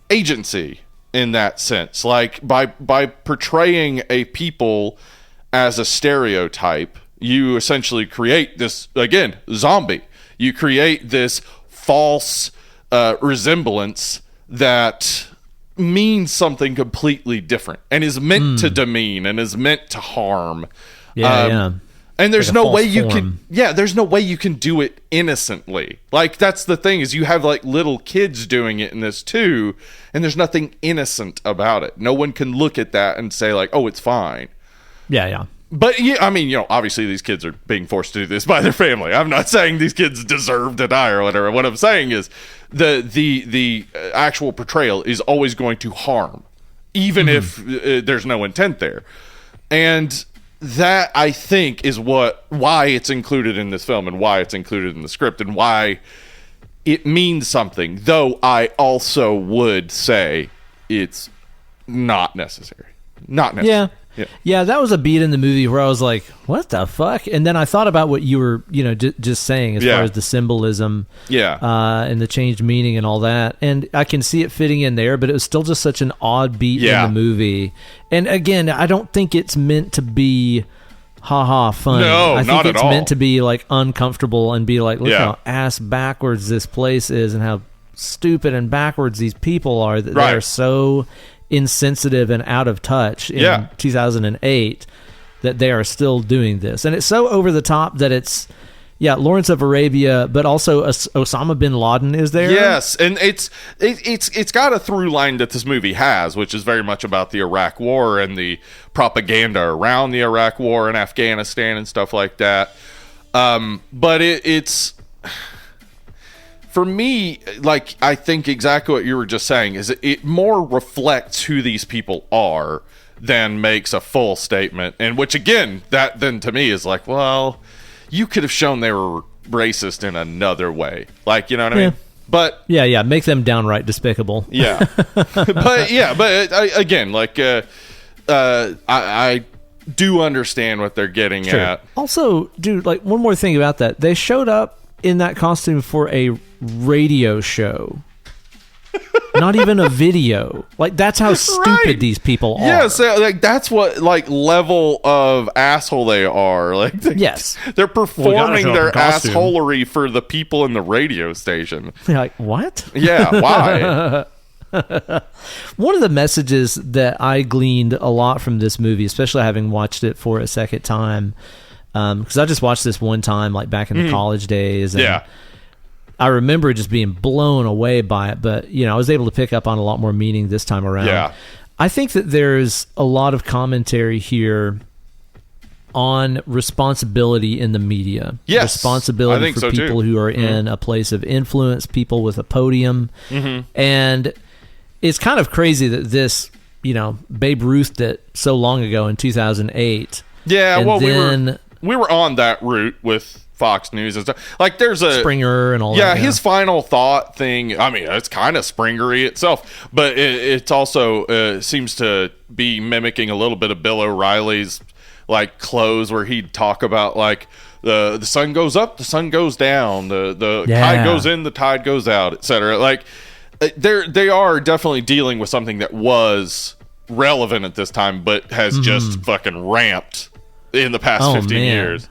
B: agency in that sense. Like by portraying a people as a stereotype, you essentially create this, again, zombie. You create this false resemblance that means something completely different and is meant to demean and is meant to harm. And there's
A: like
B: no way you
A: form.
B: can there's no way you can do it innocently. Like, that's the thing, is you have like little kids doing it in this too, and there's nothing innocent about it. No one can look at that and say like, oh, it's fine.
A: Yeah.
B: But I mean, you know, obviously these kids are being forced to do this by their family. I'm not saying these kids deserve to die or whatever. What I'm saying is the actual portrayal is always going to harm, even if there's no intent there. And that, I think, is why it's included in this film and why it's included in the script and why it means something. Though I also would say it's not necessary. Not necessary.
A: Yeah, that was a beat in the movie where I was like, what the fuck? And then I thought about what you were, just saying as far as the symbolism and the changed meaning and all that. And I can see it fitting in there, but it was still just such an odd beat in the movie. And again, I don't think it's meant to be ha-ha funny.
B: No,
A: I think
B: not at all.
A: it's meant to be like uncomfortable and be like, look how ass backwards this place is and how stupid and backwards these people are. That they are so insensitive and out of touch in 2008 that they are still doing this. And it's so over the top that it's Lawrence of Arabia, but also Osama bin Laden is there.
B: Yes, and it's got a through line that this movie has, which is very much about the Iraq War and the propaganda around the Iraq War and Afghanistan and stuff like that. But it's for me, like, I think exactly what you were just saying is it more reflects who these people are than makes a full statement. And which, again, that then to me is like, well, you could have shown they were racist in another way. Like, you know what I mean? But
A: make them downright despicable.
B: Again, like, I do understand what they're getting at.
A: Also, dude, like, one more thing about that. They showed up in that costume for a radio show. Not even a video. Like, that's how stupid these people are.
B: Yeah, so like that's what like level of asshole they are. Like, they're performing their assholery for the people in the radio station.
A: You're like, what?
B: Yeah, why?
A: One of the messages that I gleaned a lot from this movie, especially having watched it for a second time, because I just watched this one time, like back in the college days. And I remember just being blown away by it, but I was able to pick up on a lot more meaning this time around.
B: Yeah.
A: I think that there's a lot of commentary here on responsibility in the media.
B: Yes,
A: responsibility for people who are in a place of influence, people with a podium. And it's kind of crazy that this, Babe Ruth it so long ago in 2008.
B: Yeah,
A: and
B: well,
A: then
B: we were on that route with Fox News and stuff. Like, there's a
A: Springer and all that.
B: Yeah, his final thought thing, I mean, it's kind of Springery itself, but it's also seems to be mimicking a little bit of Bill O'Reilly's like close, where he'd talk about like the sun goes up, the sun goes down, the tide goes in, the tide goes out, etc. Like they are definitely dealing with something that was relevant at this time, but has just fucking ramped in the past 15 years.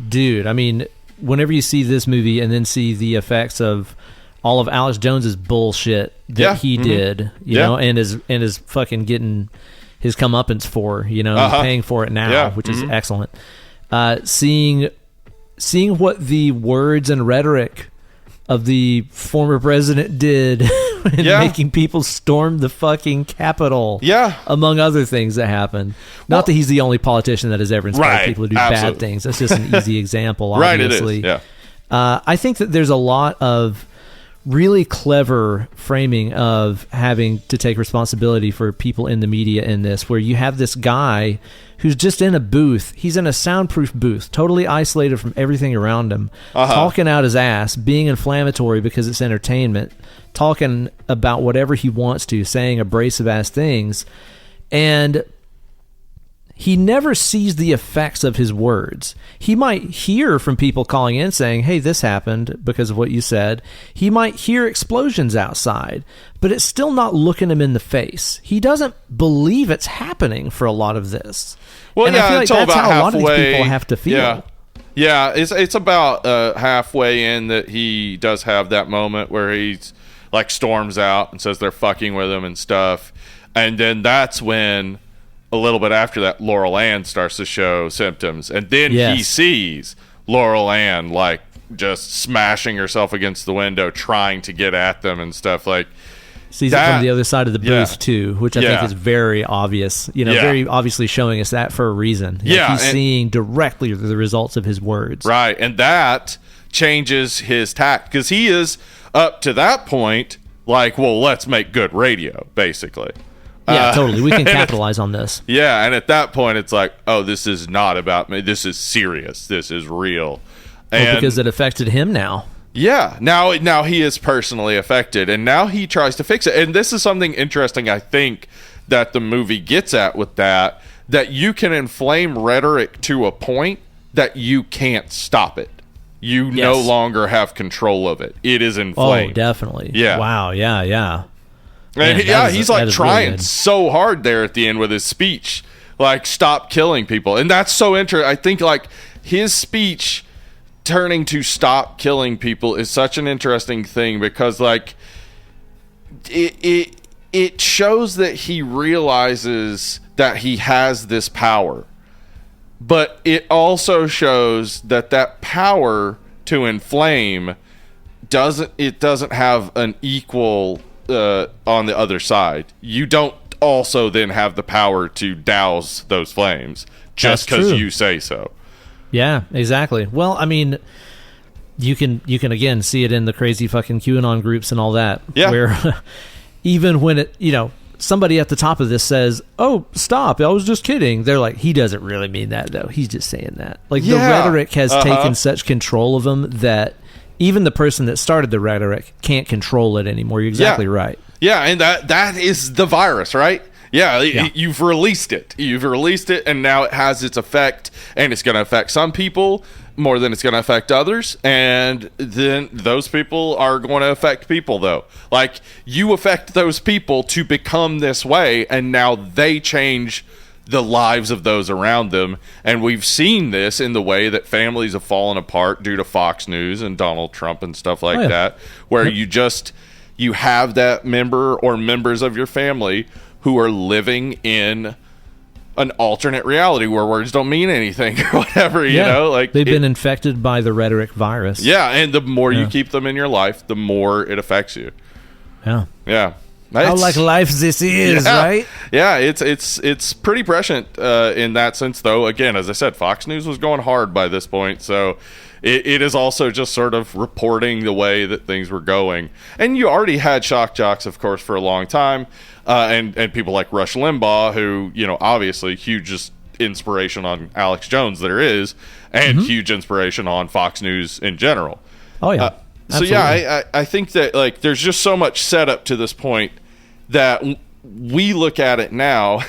A: Dude, I mean, whenever you see this movie and then see the effects of all of Alex Jones's bullshit that he did, you know, and is fucking getting his comeuppance for, he's paying for it now, which is excellent. Seeing what the words and rhetoric of the former president did in making people storm the fucking Capitol, among other things that happened. Not that he's the only politician that has ever inspired people to do bad things. That's just an easy example, obviously.
B: Right, it is.
A: I think that there's a lot of really clever framing of having to take responsibility for people in the media in this, where you have this guy who's just in a booth. He's in a soundproof booth, totally isolated from everything around him, talking out his ass, being inflammatory because it's entertainment, talking about whatever he wants to, saying abrasive ass things. And he never sees the effects of his words. He might hear from people calling in saying, hey, this happened because of what you said. He might hear explosions outside, but it's still not looking him in the face. He doesn't believe it's happening for a lot of this.
B: Well,
A: and I feel like that's how a lot of these people have to feel.
B: Yeah, it's about halfway in that he does have that moment where he's like storms out and says they're fucking with him and stuff. And then that's when, a little bit after that, Laurel Ann starts to show symptoms, and then he sees Laurel Ann like just smashing herself against the window trying to get at them and stuff. Like,
A: sees it from the other side of the booth too, which I think is very obvious, very obviously showing us that for a reason. He's seeing directly the results of his words,
B: right? And that changes his tact, because he is up to that point like, well, let's make good radio, basically.
A: Yeah, totally. We can capitalize on this.
B: Yeah, and at that point, it's like, oh, this is not about me. This is serious. This is real.
A: Because it affected him now.
B: Yeah, now he is personally affected, and now he tries to fix it. And this is something interesting, I think, that the movie gets at with that you can inflame rhetoric to a point that you can't stop it. You no longer have control of it. It is inflamed.
A: Oh, definitely.
B: Yeah.
A: Wow, yeah.
B: And he's like trying really so hard there at the end with his speech, like, stop killing people. And that's so interesting. I think like his speech turning to stop killing people is such an interesting thing, because like it shows that he realizes that he has this power, but it also shows that power to inflame doesn't have an equal on the other side. You don't also then have the power to douse those flames just because you say so.
A: Yeah, exactly. Well, I mean, you can again see it in the crazy fucking QAnon groups and all that. Yeah. Where even when it, somebody at the top of this says, "Oh, stop! I was just kidding." They're like, "He doesn't really mean that, though. He's just saying that." Like the rhetoric has taken such control of him that even the person that started the rhetoric can't control it anymore. You're exactly right.
B: Yeah, and that is the virus, right? Yeah, you've released it. You've released it, and now it has its effect, and it's going to affect some people more than it's going to affect others, and then those people are going to affect people, though. Like, you affect those people to become this way, and now they change the lives of those around them. And we've seen this in the way that families have fallen apart due to Fox News and Donald Trump and stuff like that, where you have that member or members of your family who are living in an alternate reality where words don't mean anything or whatever, you know, like
A: they've been infected by the rhetoric virus.
B: Yeah. And the more you keep them in your life, the more it affects you.
A: Yeah.
B: Yeah.
A: How like life this is, right?
B: Yeah, it's pretty prescient in that sense, though. Again, as I said, Fox News was going hard by this point, so it is also just sort of reporting the way that things were going. And you already had shock jocks, of course, for a long time, and people like Rush Limbaugh, who, you know, obviously hugest inspiration on Alex Jones there is, and huge inspiration on Fox News in general.
A: Oh, yeah.
B: So yeah, I think that like there's just so much setup to this point that we look at it now,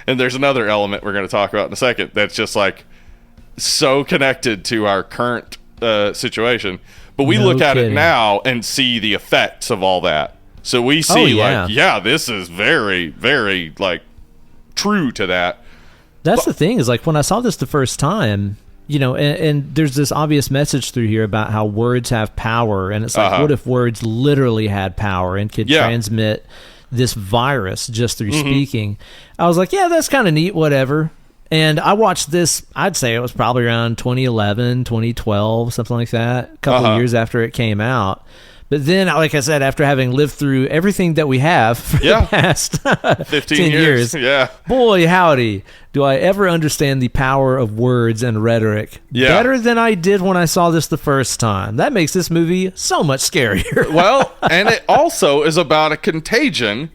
B: and there's another element we're going to talk about in a second that's just like so connected to our current situation. But we look at it now and see the effects of all that. So we see this is very, very like true to that.
A: That's the thing is like when I saw this the first time, you know, and there's this obvious message through here about how words have power. And it's like, what if words literally had power and could transmit this virus just through speaking? I was like, yeah, that's kind of neat, whatever. And I watched this, I'd say it was probably around 2011, 2012, something like that, a couple of years after it came out. But then, like I said, after having lived through everything that we have for the past
B: 15 years,
A: boy, howdy, do I ever understand the power of words and rhetoric better than I did when I saw this the first time. That makes this movie so much scarier.
B: Well, and it also is about a contagion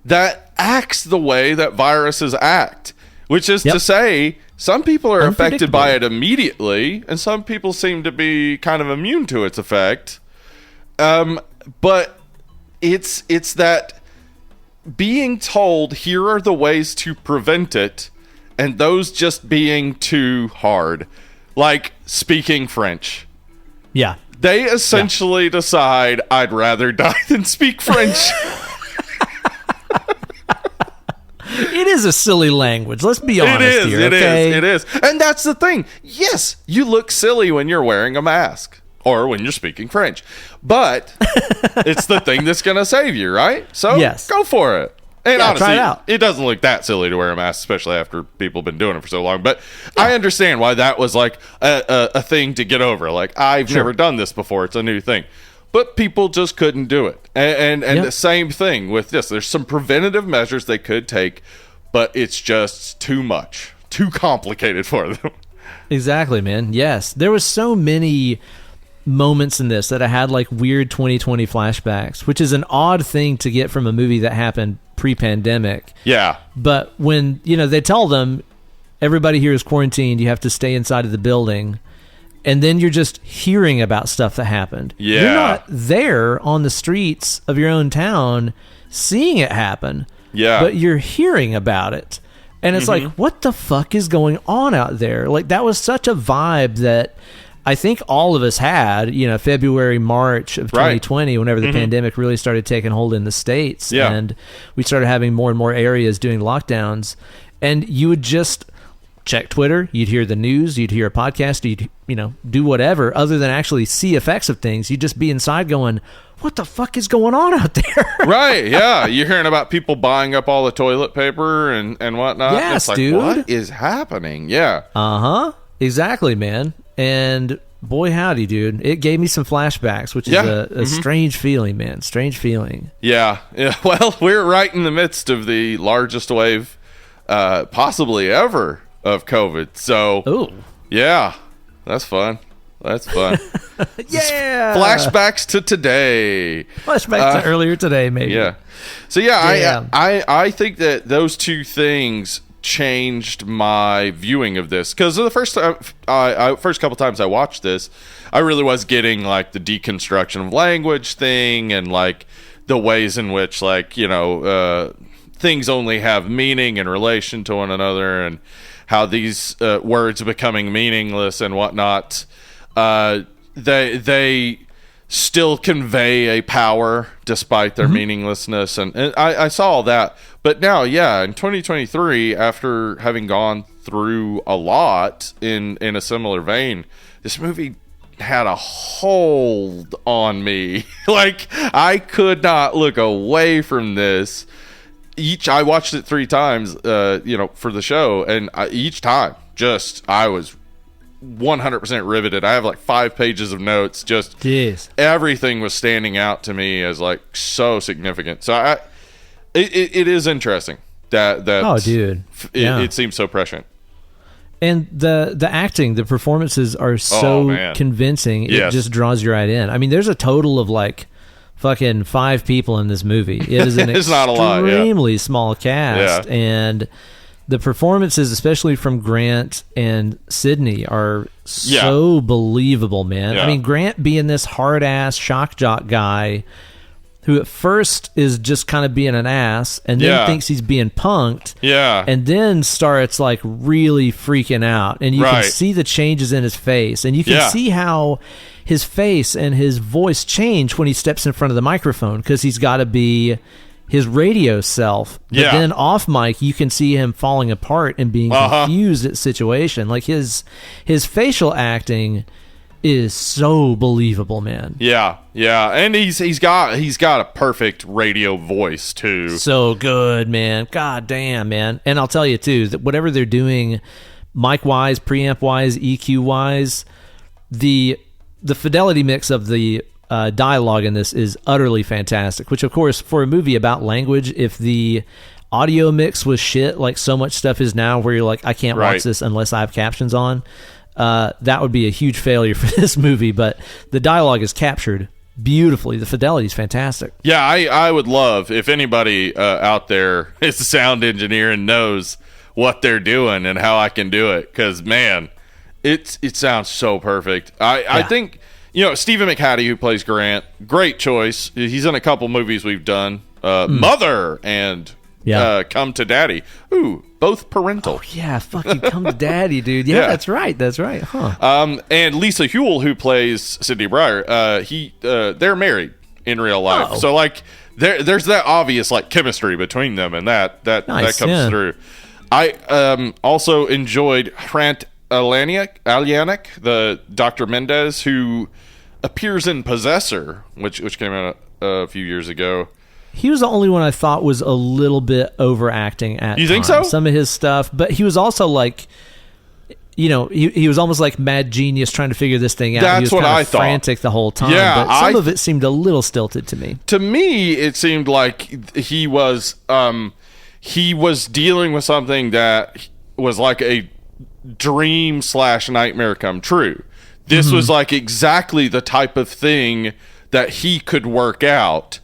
B: that acts the way that viruses act, which is to say, some people are affected by it immediately, and some people seem to be kind of immune to its effect. But it's that being told here are the ways to prevent it, and those just being too hard, like speaking French.
A: Yeah,
B: they essentially decide I'd rather die than speak French.
A: It is a silly language. Let's be honest here.
B: It is. And that's the thing. Yes, you look silly when you're wearing a mask. Or when you're speaking French. But it's the thing that's going to save you, right? So go for it. And honestly,
A: try it out.
B: It doesn't look that silly to wear a mask, especially after people have been doing it for so long. But I understand why that was like a thing to get over. Like, I've never done this before. It's a new thing. But people just couldn't do it. And the same thing with this. There's some preventative measures they could take, but it's just too much. Too complicated for them.
A: Exactly, man. Yes. There was so many moments in this that I had like weird 2020 flashbacks, which is an odd thing to get from a movie that happened pre-pandemic.
B: Yeah.
A: But when, you know, they tell them everybody here is quarantined, you have to stay inside of the building, and then you're just hearing about stuff that happened.
B: Yeah.
A: You're not there on the streets of your own town seeing it happen.
B: Yeah.
A: But you're hearing about it. And it's like, what the fuck is going on out there? Like, that was such a vibe that I think all of us had, you know, February, March of 2020, whenever the pandemic really started taking hold in the States.
B: Yeah.
A: And we started having more and more areas doing lockdowns. And you would just check Twitter, you'd hear the news, you'd hear a podcast, you'd, you know, do whatever other than actually see effects of things. You'd just be inside going, what the fuck is going on out there?
B: Right, yeah. You're hearing about people buying up all the toilet paper and whatnot.
A: Yes,
B: it's like,
A: dude.
B: what is happening? Yeah.
A: Uh-huh. Exactly, man. And boy, howdy, dude. It gave me some flashbacks, which is a strange feeling, man. Strange feeling.
B: Yeah. Well, we're right in the midst of the largest wave possibly ever of COVID. So, yeah, that's fun. That's fun.
A: Yeah.
B: Flashbacks to today.
A: Flashbacks to earlier today, maybe.
B: Yeah. So, I think that those two things changed my viewing of this, because the first couple times I watched this, I really was getting like the deconstruction of language thing, and like the ways in which, like, you know, things only have meaning in relation to one another, and how these words becoming meaningless and whatnot, they still convey a power despite their meaninglessness, and I saw all that. But now, in 2023, after having gone through a lot in a similar vein, this movie had a hold on me. Like, I could not look away from this. I watched it 3 times, for the show, and each time, I was 100% riveted. I have like 5 pages of notes. Just
A: Jeez.
B: Everything was standing out to me as like so significant. So it is interesting that
A: oh, dude,
B: it seems so prescient.
A: And the acting, the performances are so convincing. It just draws you right in. I mean, there's a total of like fucking 5 people in this movie. It is an
B: it's not a lot,
A: extremely small cast, and the performances, especially from Grant and Sydney, are so believable, man. I mean, Grant being this hard ass shock jock guy who at first is just kind of being an ass and then thinks he's being punked.
B: Yeah.
A: And then starts like really freaking out. And you can see the changes in his face. And you can see how his face and his voice change when he steps in front of the microphone, because he's got to be his radio self. But then off mic, you can see him falling apart and being confused at the situation. Like his facial acting is so believable, man.
B: Yeah, and he's got a perfect radio voice too.
A: So good, man. God damn, man. And I'll tell you too that whatever they're doing, mic wise, preamp wise, EQ wise, the fidelity mix of the dialogue in this is utterly fantastic. Which, of course, for a movie about language, if the audio mix was shit, like so much stuff is now, where you're like, I can't watch this unless I have captions on. That would be a huge failure for this movie, but the dialogue is captured beautifully. The fidelity is fantastic.
B: Yeah, I would love if anybody out there is a sound engineer and knows what they're doing and how I can do it, because man, it sounds so perfect. I think Stephen McHattie, who plays Grant, great choice. He's in a couple movies we've done, Mother and Come to Daddy. Ooh, both parental.
A: Oh, yeah, fucking Come to Daddy, dude. Yeah, that's right. Huh.
B: And Lisa Huell, who plays Sydney Brier, they're married in real life. So like there's that obvious like chemistry between them, and that comes through. I also enjoyed Hrant Alianek, the Dr. Mendez, who appears in Possessor, which came out a few years ago.
A: He was the only one I thought was a little bit overacting at
B: You think so?
A: Some of his stuff, but he was also like, he was almost like mad genius trying to figure this thing out.
B: That's
A: he was
B: what I thought.
A: Frantic the whole time.
B: Yeah,
A: but some of it seemed a little stilted to me.
B: To me, it seemed like he was dealing with something that was like a dream/nightmare come true. This was like exactly the type of thing that he could work out.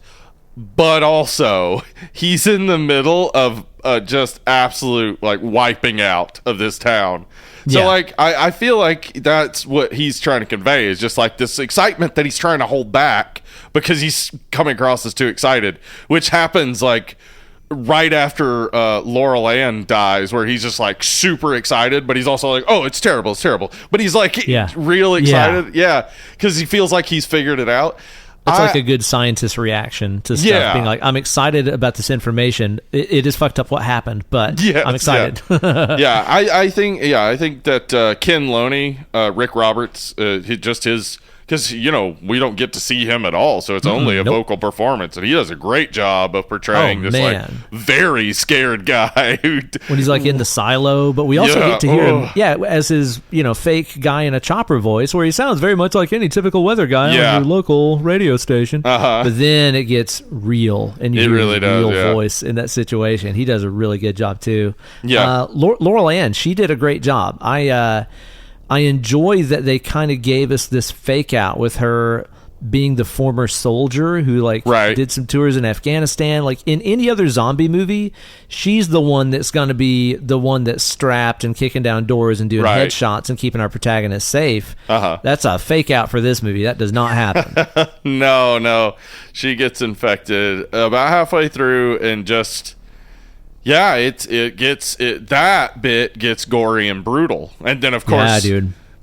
B: But also, he's in the middle of just absolute like wiping out of this town. So like, I feel like that's what he's trying to convey, is just like this excitement that he's trying to hold back because he's coming across as too excited, which happens like right after Laurel Ann dies, where he's just like super excited, but he's also like, oh, it's terrible. But he's like real excited. Yeah. Because he feels like he's figured it out.
A: It's like a good scientist reaction to stuff, being like, I'm excited about this information. It is fucked up what happened, but I'm excited.
B: I think that Ken Loney, Rick Roberts, because we don't get to see him at all, so it's only a vocal performance, and he does a great job of portraying this like very scared guy
A: when he's like in the silo. But we also get to hear him as his fake guy in a chopper voice, where he sounds very much like any typical weather guy on your local radio station. But then it gets real, and you hear his real voice in that situation. He does a really good job too. Laurel Ann, she did a great job. I enjoy that they kind of gave us this fake out with her being the former soldier who did some tours in Afghanistan. Like in any other zombie movie, she's the one that's going to be the one that's strapped and kicking down doors and doing headshots and keeping our protagonist safe. That's a fake out for this movie. That does not happen.
B: No. She gets infected about halfway through and just... that bit gets gory and brutal. And then, of course,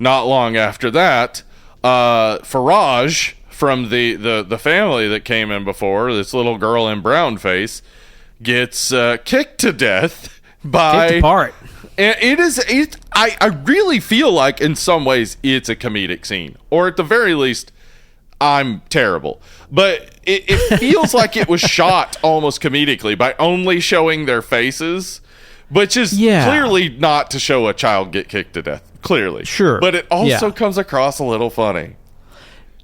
B: not long after that, Faraj from the family that came in before, this little girl in brown face, gets kicked to death by...
A: Kicked apart.
B: And I really feel like in some ways it's a comedic scene. Or at the very least, I'm terrible. But it feels like it was shot almost comedically by only showing their faces, which is clearly not to show a child get kicked to death. Clearly.
A: Sure.
B: But it also comes across a little funny.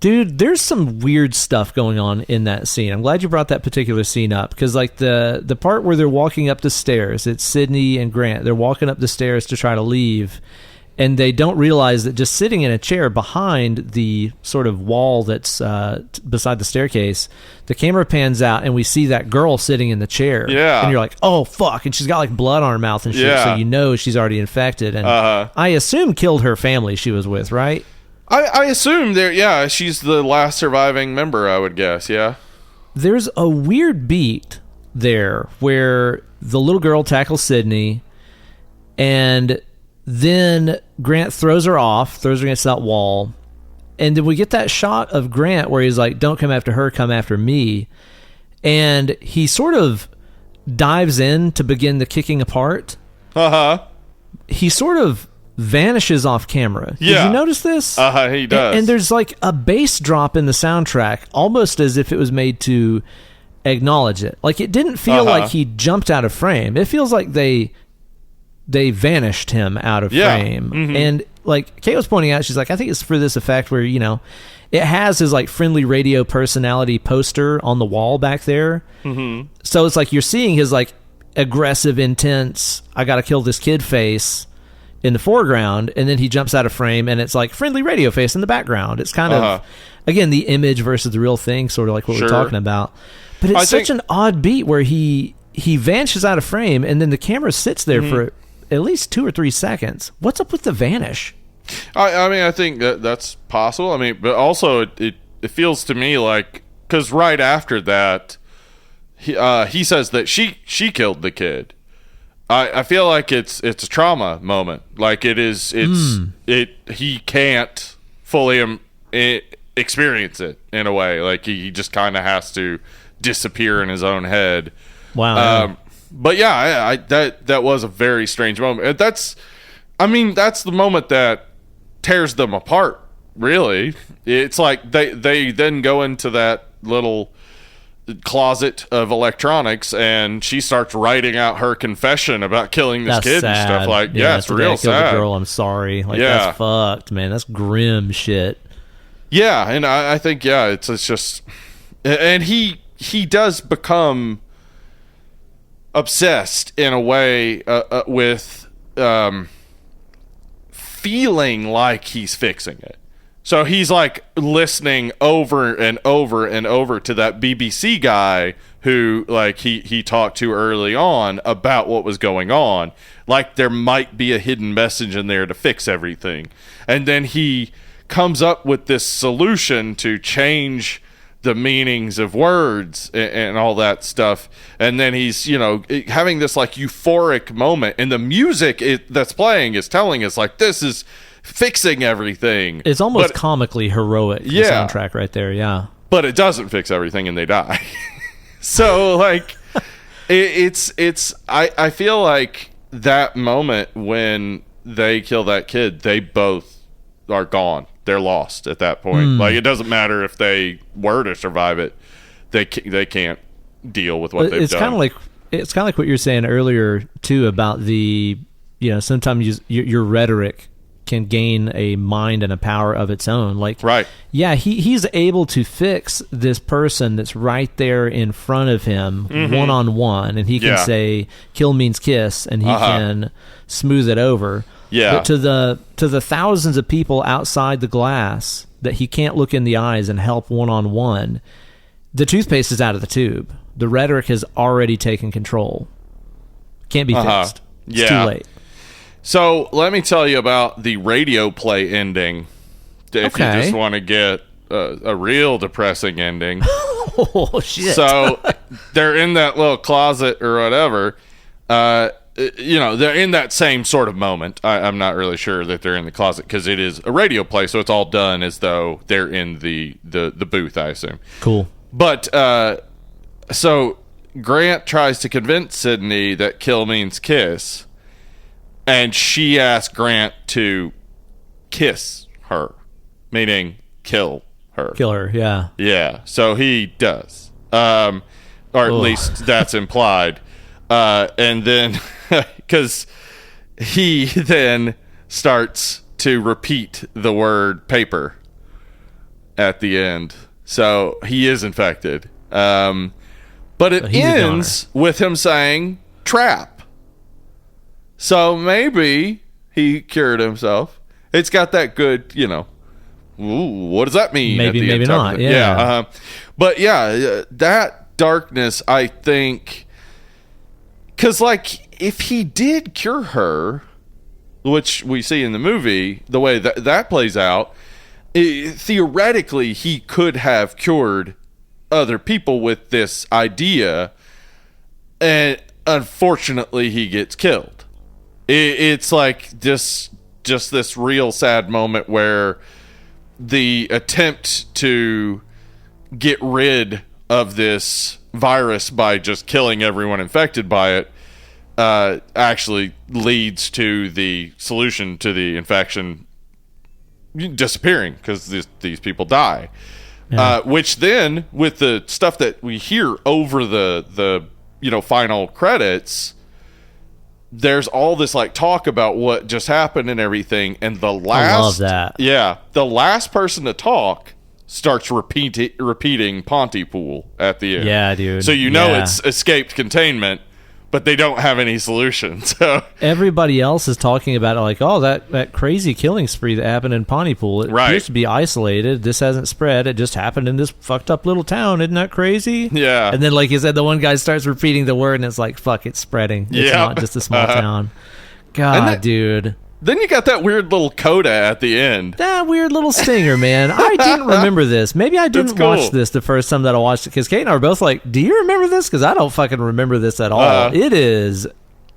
A: Dude, there's some weird stuff going on in that scene. I'm glad you brought that particular scene up, because like the part where they're walking up the stairs, it's Sydney and Grant. They're walking up the stairs to try to leave, and they don't realize that just sitting in a chair behind the sort of wall that's beside the staircase, the camera pans out and we see that girl sitting in the chair.
B: Yeah.
A: And you're like, oh, fuck. And she's got like blood on her mouth and shit, so you know she's already infected. And I assume killed her family she was with, right?
B: I assume she's the last surviving member, I would guess, yeah.
A: There's a weird beat there where the little girl tackles Sydney, and then Grant throws her against that wall, and then we get that shot of Grant where he's like, don't come after her, come after me. And he sort of dives in to begin the kicking apart. He sort of vanishes off camera. Did you notice this?
B: He does.
A: And there's like a bass drop in the soundtrack, almost as if it was made to acknowledge it. Like, it didn't feel like he jumped out of frame. It feels like they vanished him out of frame.
B: Mm-hmm.
A: And like Kate was pointing out, she's like, I think it's for this effect where, you know, it has his like friendly radio personality poster on the wall back there.
B: Mm-hmm.
A: So it's like you're seeing his like aggressive, intense, I gotta kill this kid face in the foreground, and then he jumps out of frame and it's like friendly radio face in the background. It's kind of, again, the image versus the real thing, sort of like what we're talking about. But it's such an odd beat where he vanishes out of frame, and then the camera sits there for at least 2 or 3 seconds. What's up with the vanish?
B: I mean, I think that's possible. I mean, but also it feels to me like, because right after that, he says that she killed the kid. I feel like it's a trauma moment. Like he can't fully experience it in a way. Like he just kind of has to disappear in his own head.
A: Wow.
B: But yeah, that was a very strange moment. That's the moment that tears them apart. Really, it's like they then go into that little closet of electronics, and she starts writing out her confession about killing this kid
A: sad.
B: And stuff. Like, it's real sad.
A: The girl, I'm sorry. Like, that's fucked, man. That's grim shit.
B: Yeah, and I think it's just, and he does become obsessed in a way with feeling like he's fixing it. So he's like listening over and over and over to that BBC guy who like he talked to early on about what was going on. Like there might be a hidden message in there to fix everything. And then he comes up with this solution to change the meanings of words and all that stuff. And then he's, having this like euphoric moment, and the music that's playing is telling us like, this is fixing everything.
A: It's almost comically heroic. The soundtrack right there. Yeah.
B: But it doesn't fix everything, and they die. So like I feel like that moment when they kill that kid, they both are gone. They're lost at that point. Like, it doesn't matter if they were to survive it. They can't deal with what they've done.
A: It's kind of like what you were saying earlier too about the, sometimes your rhetoric can gain a mind and a power of its own. Like,
B: right.
A: Yeah, he's able to fix this person that's right there in front of him, one-on-one, and he can say kill means kiss, and he can smooth it over.
B: Yeah.
A: But to the thousands of people outside the glass that he can't look in the eyes and help one-on-one, the toothpaste is out of the tube. The rhetoric has already taken control. Can't be fixed. It's too late.
B: So let me tell you about the radio play ending. If you just want to get a real depressing ending.
A: Oh, shit.
B: So they're in that little closet or whatever. They're in that same sort of moment. I'm not really sure that they're in the closet because it is a radio play, so it's all done as though they're in the booth, I assume.
A: Cool.
B: But so Grant tries to convince Sydney that kill means kiss, and she asks Grant to kiss her, meaning kill her. her.
A: Kill her, yeah.
B: Yeah, so he does. Or at least that's implied. And then, because he then starts to repeat the word paper at the end. So he is infected. But it ends with him saying trap. So maybe he cured himself. It's got that good, ooh, what does that mean?
A: Maybe not. Yeah.
B: But yeah, that darkness, I think, because if he did cure her, which we see in the movie, the way that plays out, theoretically he could have cured other people with this idea, and unfortunately he gets killed. It's like just this real sad moment where the attempt to get rid of this virus by just killing everyone infected by it actually leads to the solution to the infection disappearing, because these people die. Yeah. Which then, with the stuff that we hear over the final credits, there's all this like talk about what just happened and everything, and the last person to talk starts repeating Pontypool at the end.
A: Yeah, dude.
B: So it's escaped containment, but they don't have any solution. So
A: everybody else is talking about it like, oh, that crazy killing spree that happened in Pontypool. It appears to be isolated. This hasn't spread. It just happened in this fucked up little town. Isn't that crazy?
B: Yeah.
A: And then, like you said, the one guy starts repeating the word, and it's like, fuck, it's spreading. It's not just a small town. God, dude.
B: Then you got that weird little coda at the end.
A: That weird little stinger, man. I didn't remember this. Maybe I didn't watch this the first time that I watched it, because Kate and I were both like, do you remember this? Because I don't fucking remember this at all. It is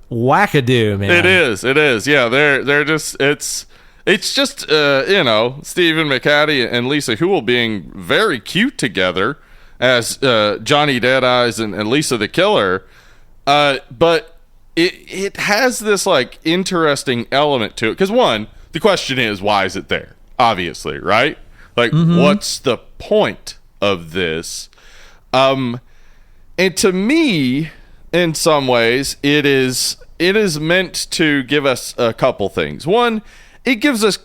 A: wackadoo, man.
B: It is. Yeah, they're just, it's just, Stephen McHattie and Lisa Houle being very cute together as Johnny Deadeyes and Lisa the Killer. But it has this like interesting element to it, because one, the question is, why is it there? Obviously, right? Like, what's the point of this? And to me, in some ways, it is meant to give us a couple things. One, it gives us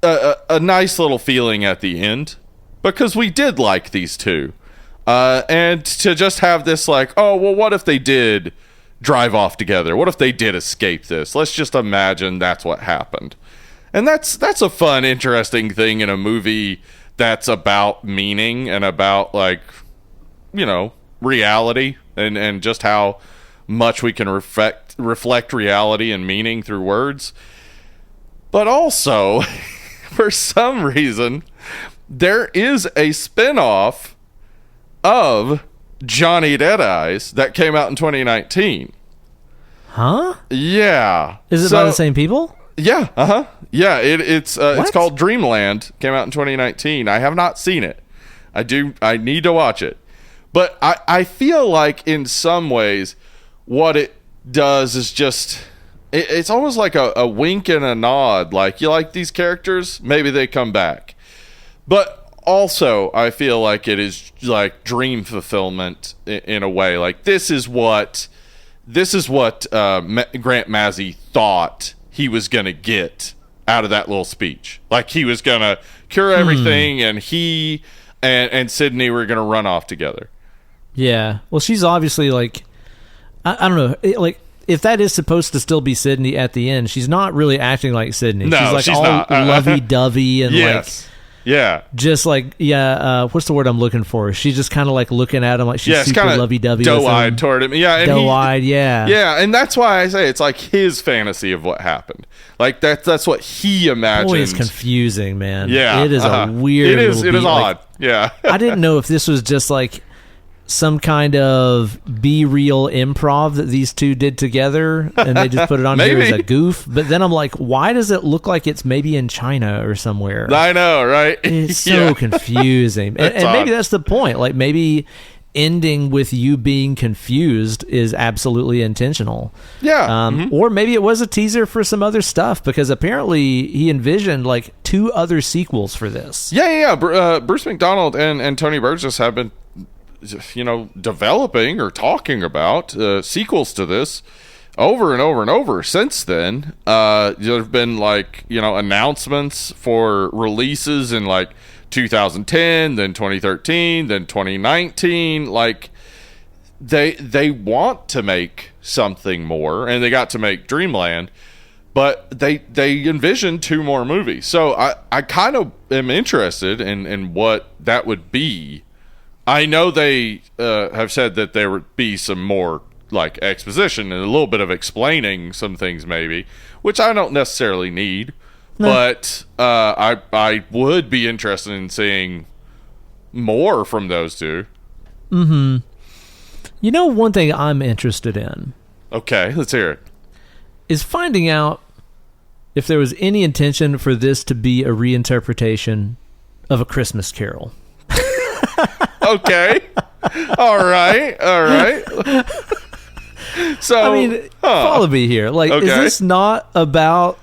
B: a nice little feeling at the end, because we did like these two, and to just have this like, oh well, what if they did drive off together? What if they did escape this? Let's just imagine that's what happened. And that's a fun, interesting thing in a movie that's about meaning and about like, reality and just how much we can reflect reality and meaning through words. But also, for some reason, there is a spin-off of Johnny Deadeyes that came out in 2019.
A: Huh?
B: Yeah.
A: Is it by the same people?
B: Yeah. Yeah. It's called Dreamland. Came out in 2019. I have not seen it. I need to watch it. But I feel like in some ways what it does is just it's almost like a wink and a nod. Like, you like these characters, maybe they come back. But also, I feel like it is like dream fulfillment in a way. Like, this is what Grant Mazzy thought he was going to get out of that little speech. Like, he was going to cure everything, and he and Sydney were going to run off together.
A: Yeah. Well, she's obviously like, I don't know, if that is supposed to still be Sydney at the end, she's not really acting like Sydney.
B: No,
A: she's like all lovey-dovey and
B: yes. Yeah.
A: Just like, what's the word I'm looking for? She's just kind of like looking at him like she's super lovey-dovey.
B: Doe-eyed toward him. Yeah.
A: Doe-eyed, yeah.
B: Yeah, and that's why I say it's like his fantasy of what happened. Like, that's what he imagined.
A: Boy, it's confusing, man.
B: Yeah.
A: It is a weird
B: It is odd.
A: Like,
B: yeah.
A: I didn't know if this was just like some kind of be-real improv that these two did together, and they just put it on here as a goof. But then I'm like, why does it look like it's maybe in China or somewhere?
B: I know, right?
A: It's so confusing. And maybe that's the point. Like, maybe ending with you being confused is absolutely intentional.
B: Yeah.
A: Or maybe it was a teaser for some other stuff, because apparently he envisioned like 2 other sequels for this.
B: Yeah. Bruce McDonald and Tony Burgess have been, developing or talking about sequels to this over and over and over since then. There have been announcements for releases in 2010, then 2013, then 2019. They want to make something more, and they got to make Dreamland, but they envisioned 2 more movies. So I kind of am interested in what that would be. I know they have said that there would be some more exposition and a little bit of explaining some things, maybe, which I don't necessarily need. No. But I would be interested in seeing more from those 2.
A: Mm-hmm. One thing I'm interested in.
B: Okay, let's hear it.
A: Is finding out if there was any intention for this to be a reinterpretation of A Christmas Carol.
B: Okay. All right. So,
A: follow me here.
B: Okay.
A: Is this not about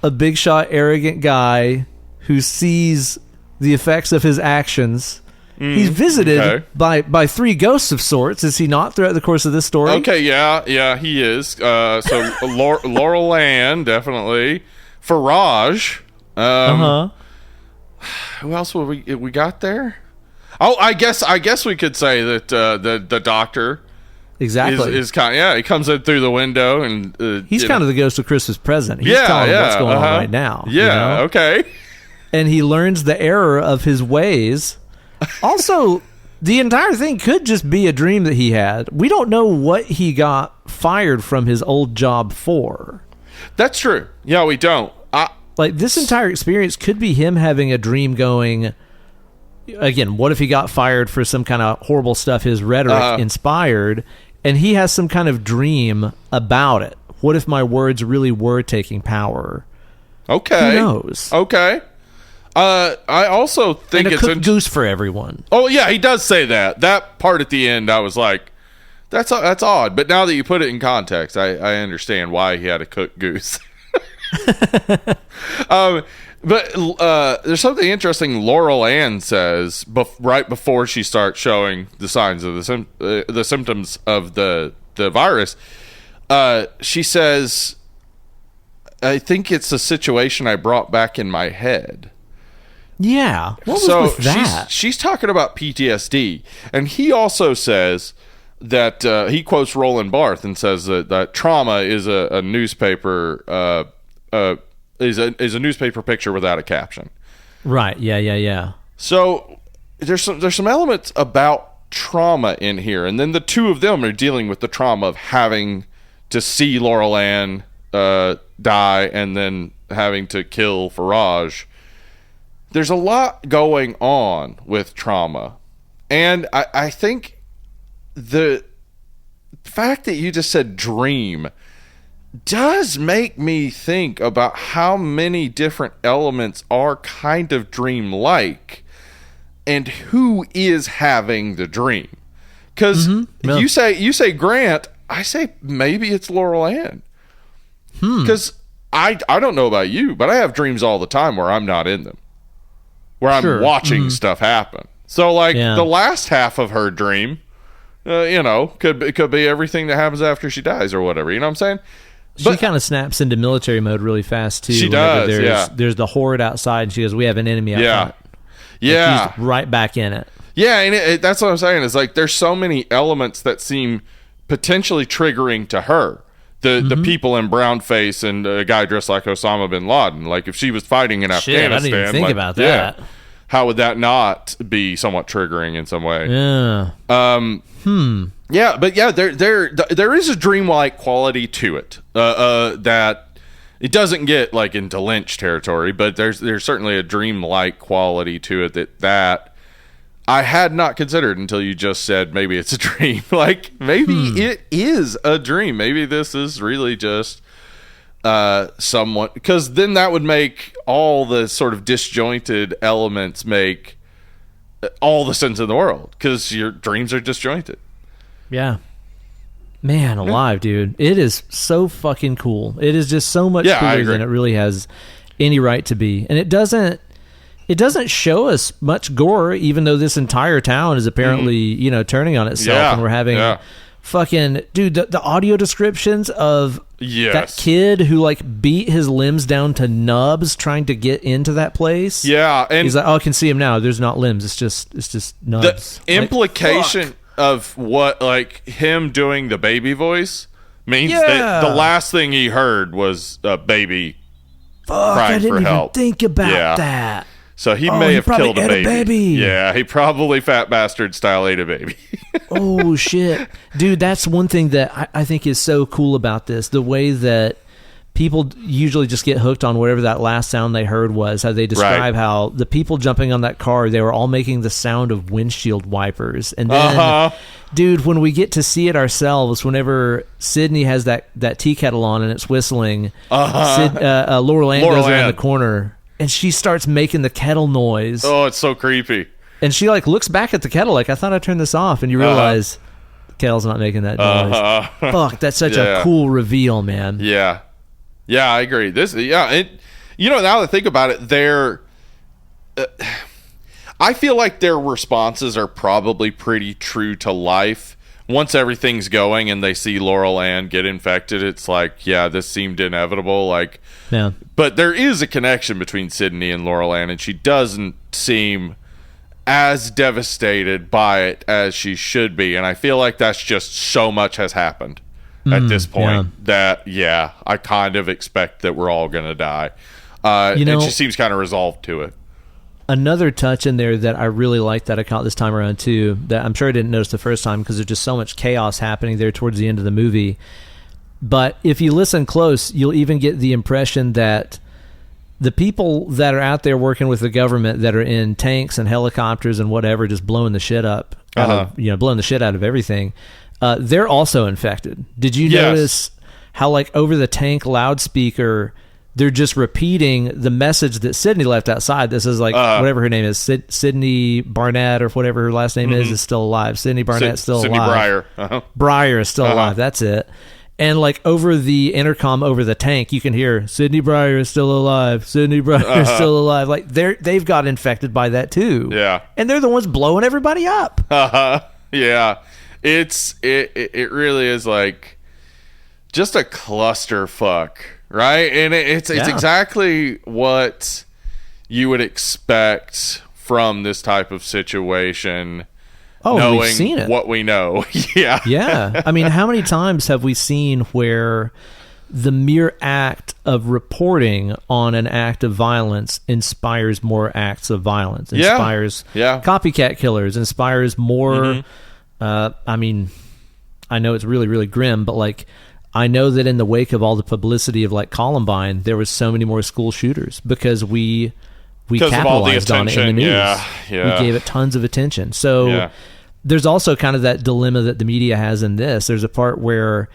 A: a big shot, arrogant guy who sees the effects of his actions? He's visited by 3 ghosts of sorts, is he not, throughout the course of this story?
B: Okay, yeah, he is. So Laurel Ann, definitely. Farage. Who else we got there? Oh, I guess we could say that the doctor.
A: Exactly.
B: Is kind of, he comes in through the window, and
A: he's kind of the ghost of Christmas Present. He's telling him what's going on right now.
B: Yeah, okay.
A: And he learns the error of his ways. Also, the entire thing could just be a dream that he had. We don't know what he got fired from his old job for.
B: That's true. Yeah, we don't.
A: This entire experience could be him having a dream going, again, what if he got fired for some kind of horrible stuff his rhetoric inspired, and he has some kind of dream about it? What if my words really were taking power?
B: Okay.
A: Who knows?
B: Okay. I also think
A: it's a cooked goose for everyone.
B: Oh yeah, he does say that. That part at the end, I was like, that's odd. But now that you put it in context, I understand why he had a cooked goose. But there's something interesting Laurel Ann says right before she starts showing the signs of the symptoms of the virus. She says, I think it's a situation I brought back in my head.
A: Yeah. What was with that?
B: She's talking about PTSD. And he also says that he quotes Roland Barthes and says that trauma is a newspaper is a newspaper picture without a caption.
A: Right. Yeah.
B: So there's some elements about trauma in here, and then the 2 of them are dealing with the trauma of having to see Laurel Ann die and then having to kill Farage. There's a lot going on with trauma, and I think the fact that you just said dream does make me think about how many different elements are kind of dream-like and who is having the dream. Because you say Grant, I say maybe it's Laurel Ann. Because I don't know about you, but I have dreams all the time where I'm not in them, where I'm watching stuff happen. So the last half of her dream, could be everything that happens after she dies or whatever. You know what I'm saying?
A: She kind of snaps into military mode really fast too.
B: She does.
A: There's the horde outside, and she goes, "We have an enemy out front."
B: Yeah.
A: She's right back in it.
B: Yeah, and that's what I'm saying. Is there's so many elements that seem potentially triggering to her. The people in brown face and a guy dressed like Osama bin Laden. If she was fighting in Afghanistan,
A: I didn't even think about that.
B: Yeah, how would that not be somewhat triggering in some way?
A: Yeah.
B: Yeah, but there is a dreamlike quality to it that it doesn't get into Lynch territory, but there's certainly a dreamlike quality to it that I had not considered until you just said maybe it's a dream. Maybe it is a dream. Maybe this is really just someone, because then that would make all the sort of disjointed elements make all the sense in the world because your dreams are disjointed.
A: Yeah. Man alive, dude. It is so fucking cool. It is just so much cooler than it really has any right to be. And it doesn't show us much gore, even though this entire town is apparently, turning on itself, and we're having fucking, dude, the audio descriptions of that kid who like beat his limbs down to nubs trying to get into that place.
B: Yeah. And
A: he's like, oh, I can see him now. There's not limbs. It's just nubs.
B: The implication of what, like, him doing the baby voice means that the last thing he heard was a baby crying for help.
A: Even think about that.
B: So he may have killed a baby. Yeah, he probably fat bastard style ate a baby.
A: Oh, shit. Dude, that's one thing that I think is so cool about this. The way that people usually just get hooked on whatever that last sound they heard was. How they describe how the people jumping on that car, they were all making the sound of windshield wipers. And then, dude, when we get to see it ourselves, whenever Sydney has that tea kettle on and it's whistling, Laurel Ann goes around the corner and she starts making the kettle noise.
B: Oh, it's so creepy.
A: And she like looks back at the kettle like, I thought I turned this off. And you realize the kettle's not making that noise. Fuck, that's such a cool reveal, man.
B: Yeah. Yeah, I agree. Now that I think about it, I feel like their responses are probably pretty true to life. Once everything's going and they see Laurel Ann get infected, it's like, yeah, this seemed inevitable. Like, but there is a connection between Sydney and Laurel Ann, and she doesn't seem as devastated by it as she should be. And I feel like that's just so much has happened at this point that I kind of expect that we're all gonna die, and she seems kind of resolved to it.
A: Another touch in there that I really like that I caught this time around too, that I'm sure I didn't notice the first time because there's just so much chaos happening there towards the end of the movie, but if you listen close, you'll even get the impression that the people that are out there working with the government that are in tanks and helicopters and whatever, just blowing the shit up, blowing the shit out of everything, they're also infected. Did you notice how, like, over the tank loudspeaker, they're just repeating the message that Sydney left outside? This is like, whatever her name is, Sydney Barnett or whatever her last name is still alive. Sydney Barnett's still
B: Sydney
A: alive.
B: Breyer.
A: Breyer is still alive. That's it. And like over the intercom over the tank, you can hear Sydney Breyer is still alive. Sydney Breyer is still alive. Like they've got infected by that too.
B: Yeah.
A: And they're the ones blowing everybody up.
B: Yeah. It really is like just a clusterfuck, right? And it's exactly what you would expect from this type of situation.
A: Oh,
B: knowing
A: we've seen it.
B: What we know. Yeah.
A: I mean, how many times have we seen where the mere act of reporting on an act of violence inspires more acts of violence, inspires copycat killers, inspires more... I mean, I know it's really, really grim, but like, I know that in the wake of all the publicity of like Columbine, there was so many more school shooters because we capitalized on it in the news.
B: Yeah.
A: We gave it tons of attention. So there's also kind of that dilemma that the media has in this. There's a part where,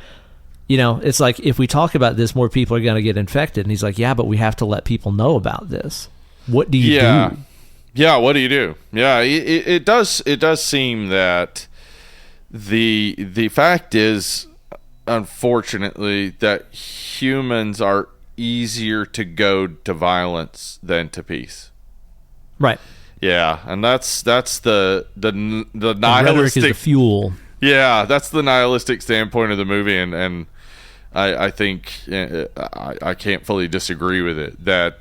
A: it's like, if we talk about this, more people are going to get infected. And he's like, yeah, but we have to let people know about this. What do you do?
B: Yeah, what do you do? Yeah, it does seem that the fact is, unfortunately, that humans are easier to go to violence than to peace.
A: Right.
B: Yeah, and that's the nihilistic
A: rhetoric is the fuel.
B: Yeah, that's the nihilistic standpoint of the movie, and I think I can't fully disagree with it. That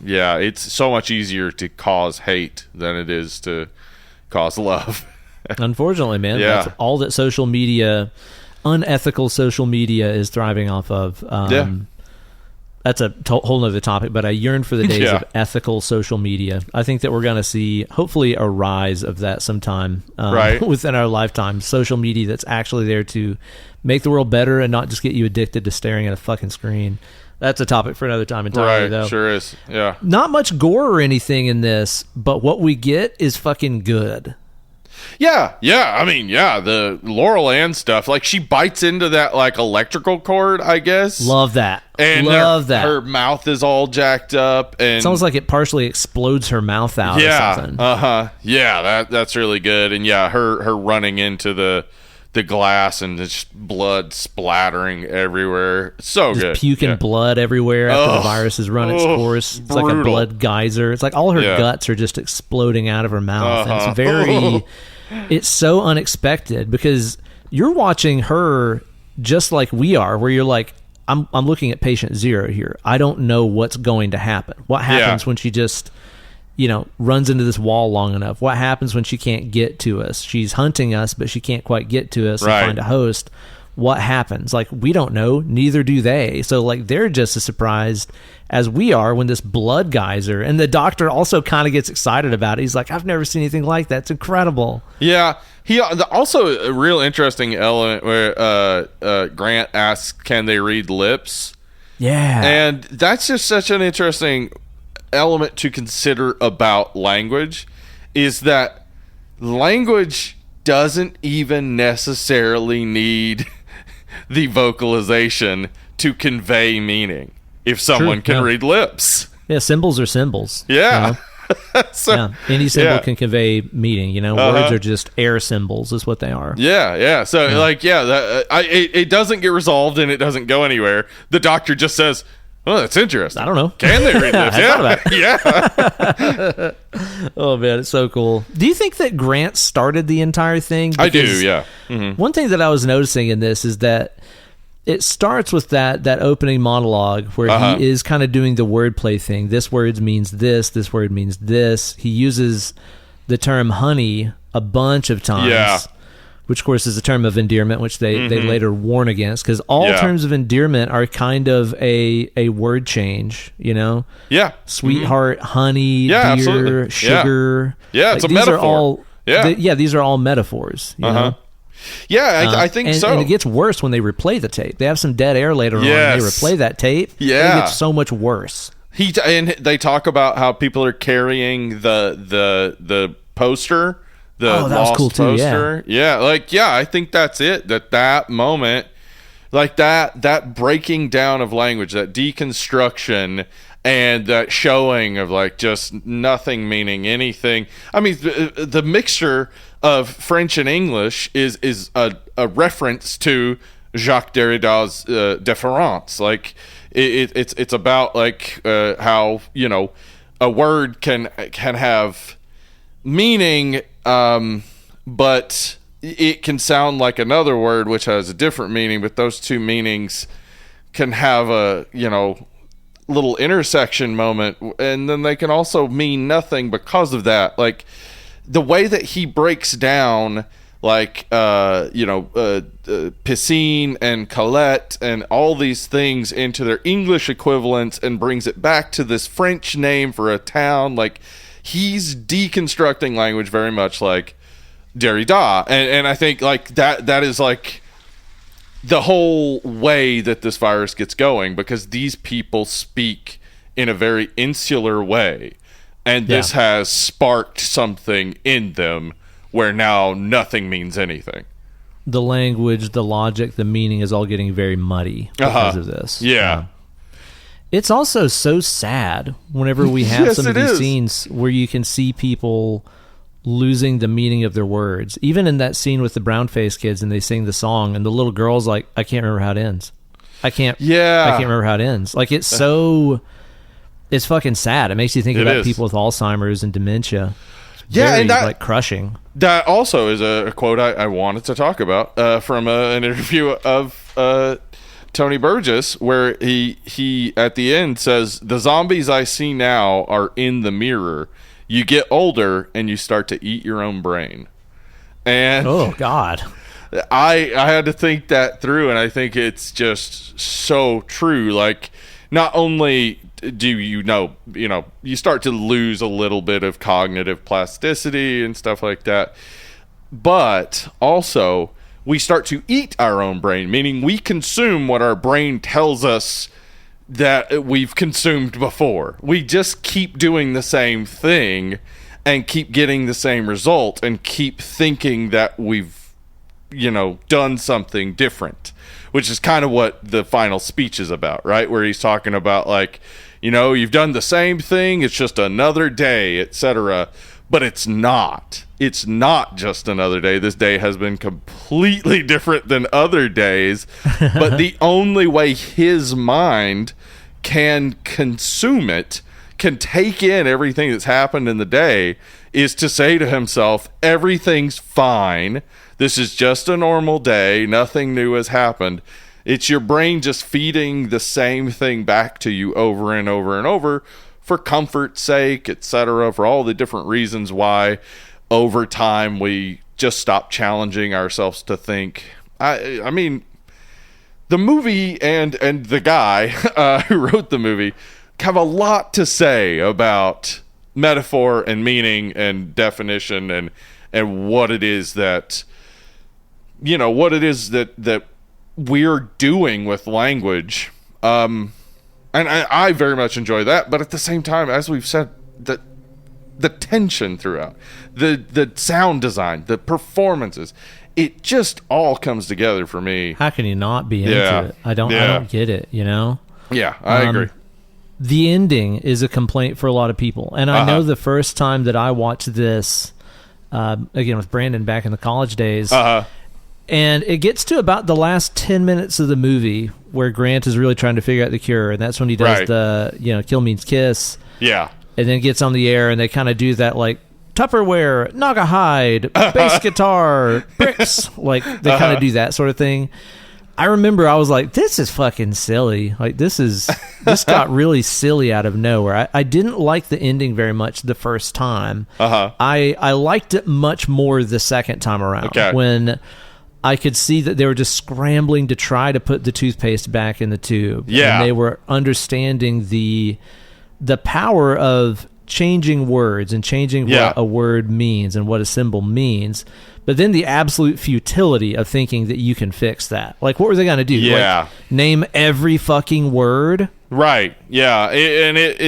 B: it's so much easier to cause hate than it is to cause love.
A: Unfortunately, man, that's all that social media, unethical social media, is thriving off of. That's a whole nother topic, but I yearn for the days of ethical social media. I think that we're going to see, hopefully, a rise of that sometime within our lifetime. Social media that's actually there to make the world better and not just get you addicted to staring at a fucking screen. That's a topic for another time entirely, though.
B: Sure is, yeah.
A: Not much gore or anything in this, but what we get is fucking good.
B: Yeah. I mean, the Laurel Ann stuff. Like, she bites into that, like, electrical cord, I guess.
A: Love that.
B: And her mouth is all jacked up. And
A: it's almost like it partially explodes her mouth out or something.
B: Yeah, that's really good. And, her running into the glass and just blood splattering everywhere. So
A: just
B: good.
A: Puking blood everywhere after the virus has run its course. It's
B: brutal.
A: like a blood geyser. It's like all her guts are just exploding out of her mouth. And it's very... It's so unexpected because you're watching her just like we are, where you're like, I'm looking at patient 0 here. I don't know what's going to happen. What happens when she just, runs into this wall long enough? What happens when she can't get to us? She's hunting us, but she can't quite get to us and find a host. What happens? Like, we don't know. Neither do they. So, like, they're just as surprised as we are when this blood geyser, and the doctor also kind of gets excited about it. He's like, I've never seen anything like that. It's incredible.
B: Yeah. He also a real interesting element where Grant asks, can they read lips?
A: Yeah.
B: And that's just such an interesting element to consider about language, is that language doesn't even necessarily need the vocalization to convey meaning if someone can read lips.
A: Yeah, symbols are symbols.
B: Yeah. So,
A: any symbol can convey meaning. Words are just air symbols is what they are.
B: Yeah. So it doesn't get resolved and it doesn't go anywhere. The doctor just says, well, that's interesting.
A: I don't know.
B: Can they read lips?
A: Yeah. Oh, man, it's so cool. Do you think that Grant started the entire thing?
B: I do, yeah. Mm-hmm.
A: One thing that I was noticing in this is that it starts with that opening monologue where he is kind of doing the wordplay thing. This word means this word means this. He uses the term honey a bunch of times.
B: Yeah.
A: Which, of course, is a term of endearment, which they later warn against, because all terms of endearment are kind of a word change,
B: Yeah.
A: Sweetheart, honey, dear,
B: absolutely.
A: sugar.
B: Yeah, it's a metaphor.
A: These are all metaphors. You know?
B: Yeah, I think so.
A: And it gets worse when they replay the tape. They have some dead air later on. And they replay that tape.
B: Yeah.
A: It gets so much worse.
B: And they talk about how people are carrying the poster. The
A: that was cool too,
B: poster. I think that's it. That moment, like that breaking down of language, that deconstruction, and that showing of like just nothing meaning anything. I mean, the mixture of French and English is a reference to Jacques Derrida's Différance. Like it's about like how a word can have meaning, but it can sound like another word which has a different meaning, but those two meanings can have a little intersection moment, and then they can also mean nothing because of that. Like the way that he breaks down like piscine and Colette and all these things into their English equivalents and brings it back to this French name for a town. Like, he's deconstructing language very much like Derrida, and I think like that is like the whole way that this virus gets going, because these people speak in a very insular way, and this has sparked something in them where now nothing means anything.
A: The language, the logic, the meaning is all getting very muddy because of this. It's also so sad whenever we have some of these scenes where you can see people losing the meaning of their words. Even in that scene with the brown-faced kids and they sing the song and the little girl's like, I can't remember how it ends. I can't remember how it ends. Like, it's fucking sad. It makes you think about people with Alzheimer's and dementia.
B: And that,
A: like, crushing.
B: That also is a quote I wanted to talk about from an interview of Tony Burgess, where he at the end says, the zombies I see now are in the mirror. You get older and you start to eat your own brain. And
A: oh God,
B: I had to think that through, and I think it's just so true. Like, not only do you start to lose a little bit of cognitive plasticity and stuff like that, but also we start to eat our own brain, meaning we consume what our brain tells us that we've consumed before. We just keep doing the same thing, and keep getting the same result and keep thinking that we've, done something different, which is kind of what the final speech is about, right? Where he's talking about like, you've done the same thing. It's just another day, etc. But it's not. It's not just another day. This day has been completely different than other days. But the only way his mind can consume it, can take in everything that's happened in the day, is to say to himself, everything's fine. This is just a normal day. Nothing new has happened. It's your brain just feeding the same thing back to you over and over and over for comfort's sake, etc., for all the different reasons why over time we just stop challenging ourselves to think. I mean, the movie and the guy who wrote the movie have a lot to say about metaphor and meaning and definition and what it is that that we're doing with language. And I very much enjoy that, but at the same time, as we've said, the tension throughout, the sound design, the performances, it just all comes together for me.
A: How can you not be into it? I don't get it,
B: Yeah, I agree.
A: The ending is a complaint for a lot of people. And I know the first time that I watched this, again, with Brandon back in the college days, and it gets to about the last 10 minutes of the movie where Grant is really trying to figure out the cure. And that's when he does the, kill means kiss.
B: Yeah.
A: And then gets on the air and they kind of do that like Tupperware, Naga hide, bass guitar, bricks. Like they kind of do that sort of thing. I remember I was like, this is fucking silly. Like this got really silly out of nowhere. I didn't like the ending very much the first time. I liked it much more the second time around when I could see that they were just scrambling to try to put the toothpaste back in the tube.
B: Yeah.
A: And they were understanding the power of changing words and changing what a word means and what a symbol means. But then the absolute futility of thinking that you can fix that. Like, what were they going to do?
B: Yeah.
A: Like, name every fucking word?
B: Right. Yeah. It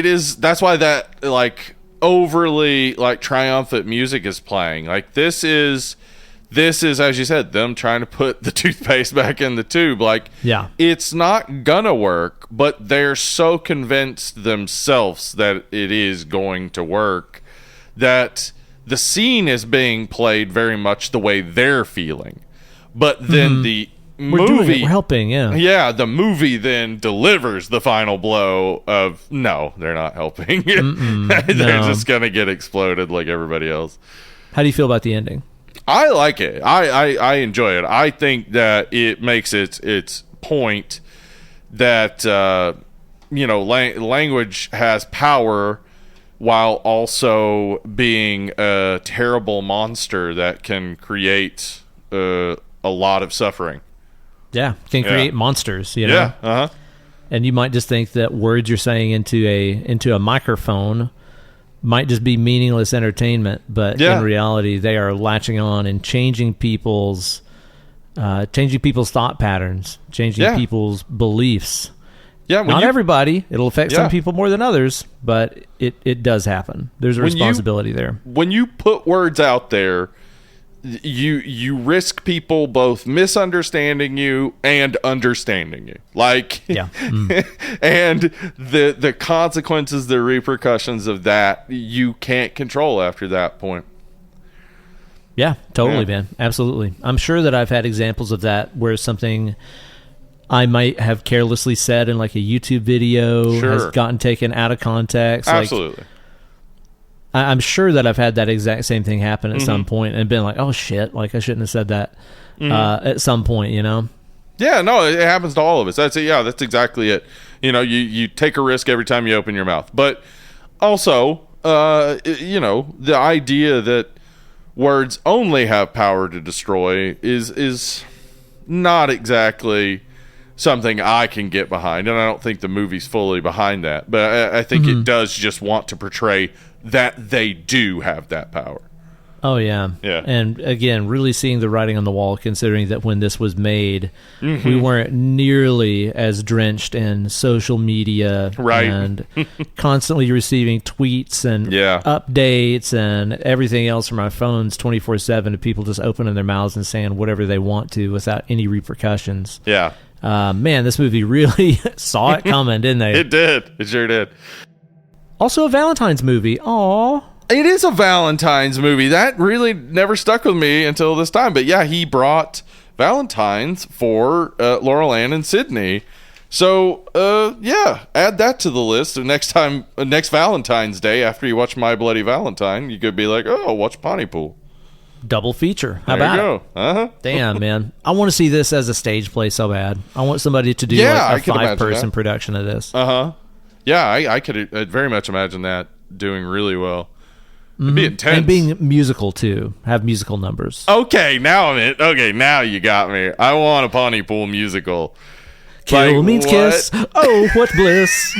B: is. That's why that, like, overly, like, triumphant music is playing. Like, this is, as you said, them trying to put the toothpaste back in the tube. Like, it's not gonna work, but they're so convinced themselves that it is going to work that the scene is being played very much the way they're feeling. But then the movie...
A: We're helping,
B: Yeah, the movie then delivers the final blow of, no, they're not helping. They're just going to get exploded like everybody else.
A: How do you feel about the ending?
B: I like it. I enjoy it. I think that it makes its point that, language has power while also being a terrible monster that can create a lot of suffering.
A: Yeah, can create monsters,
B: Yeah,
A: And you might just think that words you're saying into a microphone might just be meaningless entertainment, but in reality, they are latching on and changing people's thought patterns, changing people's beliefs. Yeah, not everybody. It'll affect some people more than others, but it does happen. There's a responsibility there.
B: When you put words out there, you risk people both misunderstanding you and understanding you. Like, and the consequences, the repercussions of that, you can't control after that point.
A: Yeah, totally, man. Absolutely. I'm sure that I've had examples of that where something I might have carelessly said in like a YouTube video has gotten taken out of context.
B: Absolutely.
A: Like, I'm sure that I've had that exact same thing happen at some point and been like, oh shit, like I shouldn't have said that at some point,
B: Yeah, no, it happens to all of us. That's exactly it. You take a risk every time you open your mouth. But also, the idea that words only have power to destroy is not exactly something I can get behind, and I don't think the movie's fully behind that. But I think it does just want to portray that they do have that power.
A: Oh, yeah.
B: Yeah.
A: And again, really seeing the writing on the wall, considering that when this was made, we weren't nearly as drenched in social media and constantly receiving tweets and updates and everything else from our phones 24/7 of people just opening their mouths and saying whatever they want to without any repercussions.
B: Yeah.
A: Man, this movie really saw it coming, didn't they?
B: It did. It sure did.
A: Also a Valentine's movie. Aw.
B: It is a Valentine's movie. That really never stuck with me until this time. But yeah, he brought Valentine's for Laurel Ann and Sydney. So, add that to the list. Next Valentine's Day, after you watch My Bloody Valentine, you could be like, oh, watch Pontypool.
A: Double feature. How
B: there
A: about
B: you go.
A: it?
B: Uh-huh.
A: Damn, man. I want to see this as a stage play so bad. I want somebody to do like a 5-person production of this.
B: Uh-huh. Yeah, I could very much imagine that doing really well. It'd be intense.
A: And being musical, too. Have musical numbers.
B: Okay, now now you got me. I want a Pontypool musical.
A: Kill means what? Kiss. Oh, what bliss.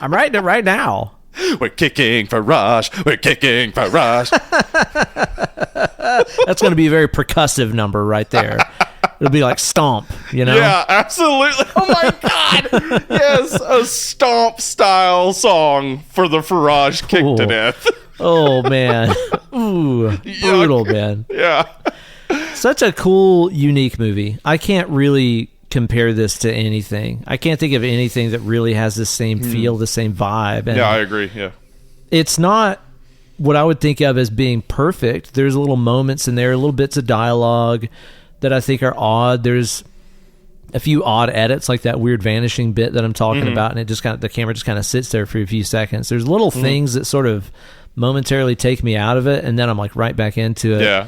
A: I'm writing it right now.
B: We're kicking for Rush. We're kicking for Rush.
A: That's going to be a very percussive number right there. It'll be like Stomp, you know?
B: Yeah, absolutely. Oh, my God. Yes, a Stomp style song for the Farage kick to death.
A: Oh, man. Ooh, brutal, man.
B: Yeah.
A: Such a cool, unique movie. I can't really compare this to anything. I can't think of anything that really has the same feel, the same vibe. And
B: yeah, I agree. Yeah.
A: It's not what I would think of as being perfect. There's little moments in there, little bits of dialogue that I think are odd. There's a few odd edits, like that weird vanishing bit that I'm talking about, and it just the camera just kind of sits there for a few seconds. There's little things that sort of momentarily take me out of it, and then I'm like right back into it.
B: Yeah.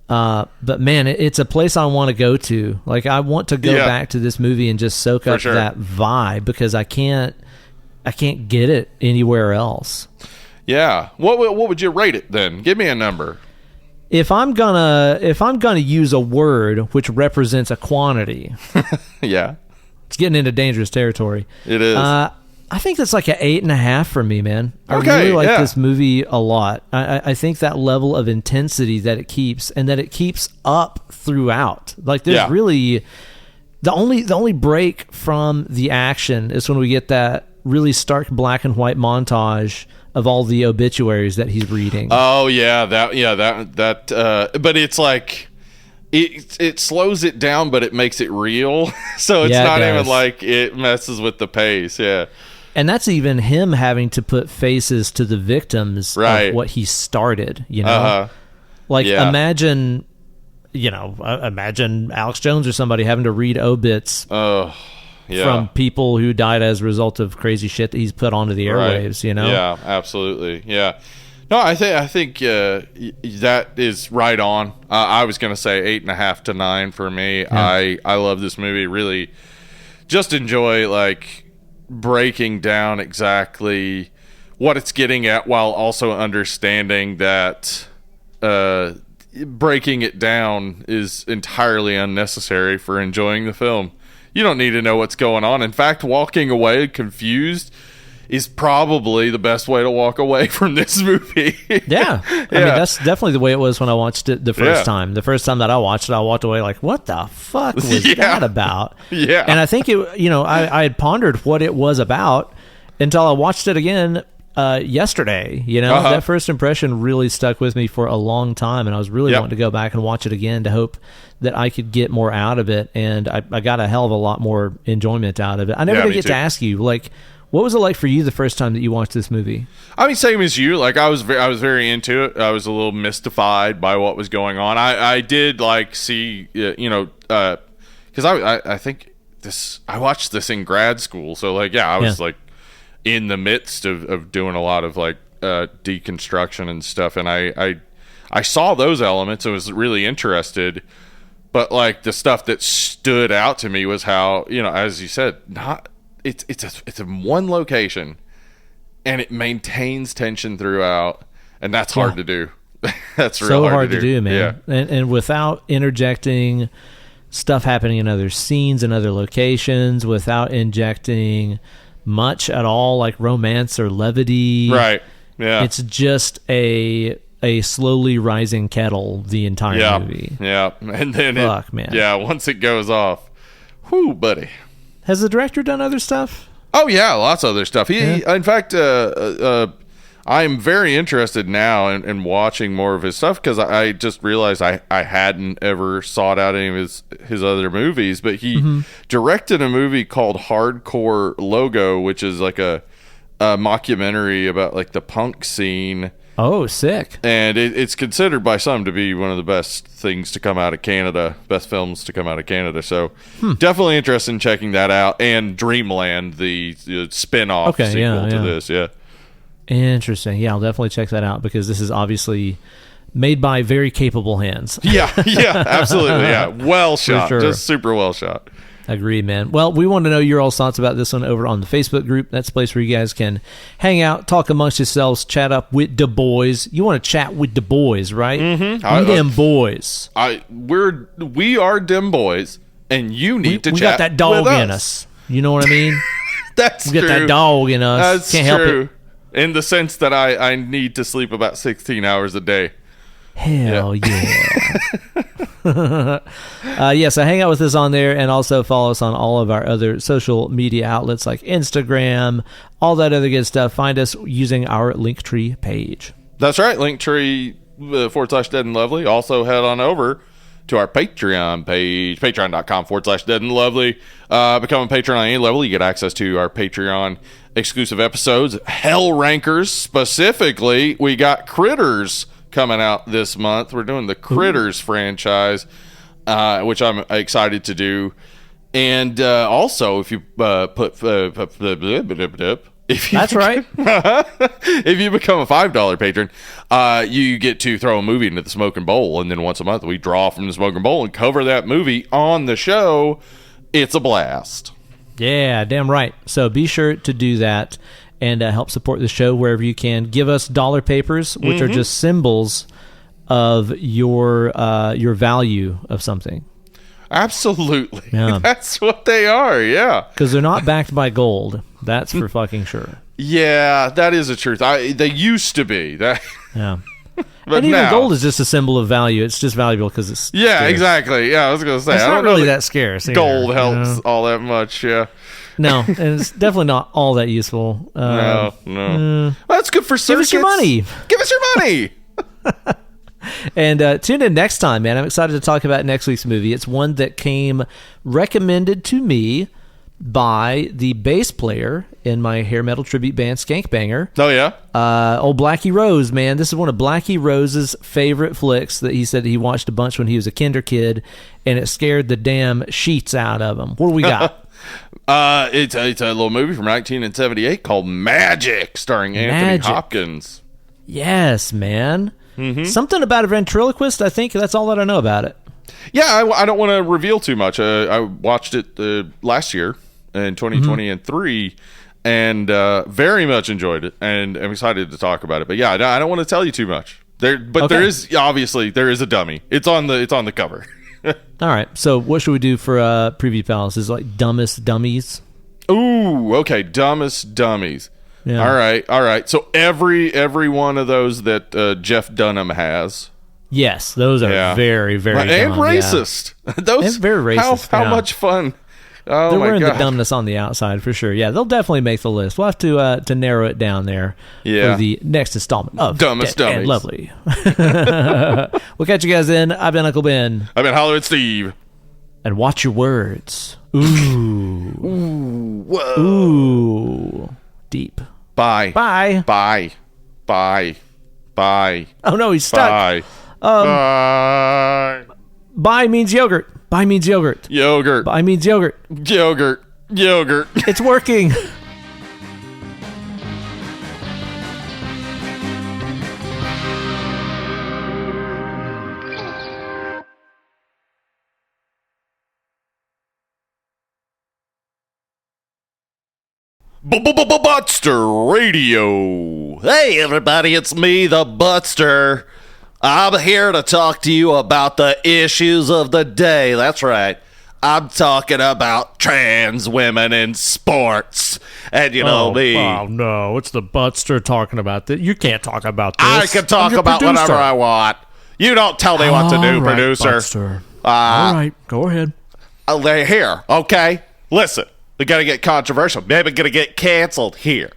A: But man, it's a place I want to go to. Like, I want to go back to this movie and just soak up that vibe, because I can't get it anywhere else.
B: Yeah. What would you rate it then? Give me a number.
A: If I'm gonna use a word which represents a quantity,
B: yeah,
A: it's getting into dangerous territory.
B: It is.
A: I think that's like an 8.5 for me, man. I really like this movie a lot. I think that level of intensity that it keeps, and that it keeps up throughout. Like, there's really the only break from the action is when we get that really stark black and white montage of all the obituaries that he's reading.
B: Oh yeah, that. But it's like it slows it down, but it makes it real. So it's not even like it messes with the pace. Yeah.
A: And that's even him having to put faces to the victims of what he started, you know? Imagine Alex Jones or somebody having to read obits from people who died as a result of crazy shit that he's put onto the airwaves, you know?
B: Yeah, absolutely. Yeah. No, I think that is right on. I was going to say 8.5 to 9 for me. Yeah. I love this movie. Really just enjoy, like, breaking down exactly what it's getting at, while also understanding that breaking it down is entirely unnecessary for enjoying the film. You don't need to know what's going on. In fact, walking away confused is probably the best way to walk away from this movie.
A: Yeah. I mean, that's definitely the way it was when I watched it the first time. The first time that I watched it, I walked away like, what the fuck was that about?
B: Yeah.
A: And I think I had pondered what it was about until I watched it again yesterday. That first impression really stuck with me for a long time, and I was really wanting to go back and watch it again to hope that I could get more out of it, and I got a hell of a lot more enjoyment out of it. I never get to ask you, like, what was it like for you the first time that you watched this movie?
B: I mean, same as you. Like, I was very into it. I was a little mystified by what was going on. I did like see, because I think I watched this in grad school. So like, I was like in the midst of doing a lot of like deconstruction and stuff, and I saw those elements. I was really interested. But like the stuff that stood out to me was how, as you said, it's in one location, and it maintains tension throughout, and that's hard to do. That's real
A: so
B: hard to do,
A: man. Yeah. And without interjecting stuff happening in other scenes and other locations, without injecting much at all, like romance or levity.
B: Right. Yeah.
A: It's just a a slowly rising kettle the entire movie.
B: Yeah, and then
A: man.
B: Yeah, once it goes off, whoo, buddy.
A: Has the director done other stuff?
B: Oh yeah, lots of other stuff. In fact, I'm very interested now in watching more of his stuff because I just realized I hadn't ever sought out any of his other movies. But he directed a movie called Hardcore Logo, which is like a mockumentary about like the punk scene.
A: Oh, sick.
B: And it's considered by some to be one of the best things to come out of Canada, best films to come out of Canada. So definitely interested in checking that out. And Dreamland, the spin-off sequel to this. Yeah.
A: Interesting. Yeah, I'll definitely check that out because this is obviously made by very capable hands.
B: Yeah, absolutely. Yeah. Well shot.
A: Sure.
B: Just super well shot.
A: Agreed, man. Well, we want to know your all thoughts about this one over on the Facebook group. That's a place where you guys can hang out, talk amongst yourselves, chat up with the boys. You want to chat with the boys, right? Mm-hmm. Them boys.
B: We are them boys, and you need to chat.
A: We got that dog in us. You know what I mean?
B: That's
A: true. We got that dog in us.
B: That's
A: Can't
B: true.
A: help it.
B: In the sense that I need to sleep about 16 hours a day.
A: Hell yeah. So hang out with us on there and also follow us on all of our other social media outlets like Instagram, all that other good stuff. Find us using our Linktree page.
B: That's right. Linktree /Dead and Lovely. Also head on over to our Patreon page, patreon.com/Dead and Lovely. Become a patron on any level. You get access to our Patreon exclusive episodes. Hell Rankers specifically. We got Critters coming out this month. We're doing the Critters franchise, which I'm excited to do. And also, if you if you become a $5 patron, you get to throw a movie into the smoking bowl, and then once a month we draw from the smoking bowl and cover that movie on the show. It's a blast.
A: Yeah, damn right. So be sure to do that and help support the show wherever you can. Give us dollar papers, which are just symbols of your value of something.
B: Absolutely.
A: Yeah.
B: That's what they are, yeah.
A: Because they're not backed by gold. That's for fucking sure.
B: Yeah, that is the truth. They used to be.
A: Yeah.
B: But
A: and even
B: now,
A: gold is just a symbol of value. It's just valuable because it's scarce.
B: Exactly. Yeah, I was going to say.
A: It's not really that scarce. Either,
B: gold helps all that much, yeah.
A: No, and it's definitely not all that useful.
B: No. Well, that's good for circuits.
A: Give us your money.
B: Give us your money.
A: And tune in next time, man. I'm excited to talk about next week's movie. It's one that came recommended to me by the bass player in my hair metal tribute band Skankbanger.
B: Oh, yeah?
A: Old Blackie Rose, man. This is one of Blackie Rose's favorite flicks that he said he watched a bunch when he was a kinder kid, and it scared the damn sheets out of him. What do we got?
B: It's a little movie from 1978 called Magic, starring Anthony Hopkins.
A: Yes, man. Something about a ventriloquist, I think. That's all that I know about it.
B: Yeah, I don't want to reveal too much. I watched it last year in 2023 and very much enjoyed it, and I'm excited to talk about it. But yeah, I don't want to tell you too much. There is a dummy. It's on the cover.
A: All right. So what should we do for Preview Palace? Is it like Dumbest Dummies?
B: Ooh, okay. Dumbest Dummies.
A: Yeah.
B: All right. So every one of those that Jeff Dunham has.
A: Yes, those are very, very dumb.
B: And racist.
A: Yeah.
B: Those
A: and very racist.
B: How much fun. Oh,
A: they're
B: my
A: wearing
B: God.
A: the dumbness on the outside for sure. Yeah, they'll definitely make the list. We'll have to narrow it down there for the next installment of
B: Dumbest Dummies.
A: And Lovely. We'll catch you guys then. I've been Uncle Ben.
B: I've been Hollywood Steve.
A: And watch your words. Ooh.
B: Ooh. Whoa.
A: Ooh. Deep.
B: Bye.
A: Bye.
B: Bye. Bye. Bye.
A: Oh no, he's stuck.
B: Bye. Bye.
A: Bye means yogurt. Bye means yogurt.
B: Yogurt.
A: Bye means yogurt.
B: Yogurt. Yogurt.
A: It's working.
B: Butster Radio. Hey everybody, it's me, the Butster. I'm here to talk to you about the issues of the day. That's right. I'm talking about trans women in sports. And you know me.
A: Oh, no. It's the Buttster talking about this. You can't talk about this.
B: I can talk about whatever I want. You don't tell me what to do, producer.
A: Buttster. All right. Go ahead.
B: Here, okay? Listen, we're going to get controversial. Maybe going to get canceled here.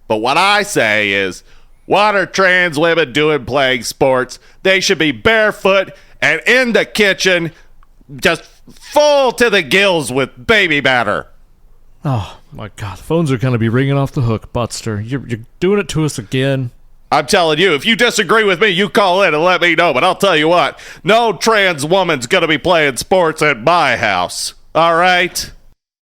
B: But what I say is, what are trans women doing playing sports? They should be barefoot and in the kitchen, just full to the gills with baby batter.
A: Oh, my God. Phones are going to be ringing off the hook, Buttster. You're doing it to us again.
B: I'm telling you, if you disagree with me, you call in and let me know. But I'll tell you what, no trans woman's going to be playing sports at my house. All right?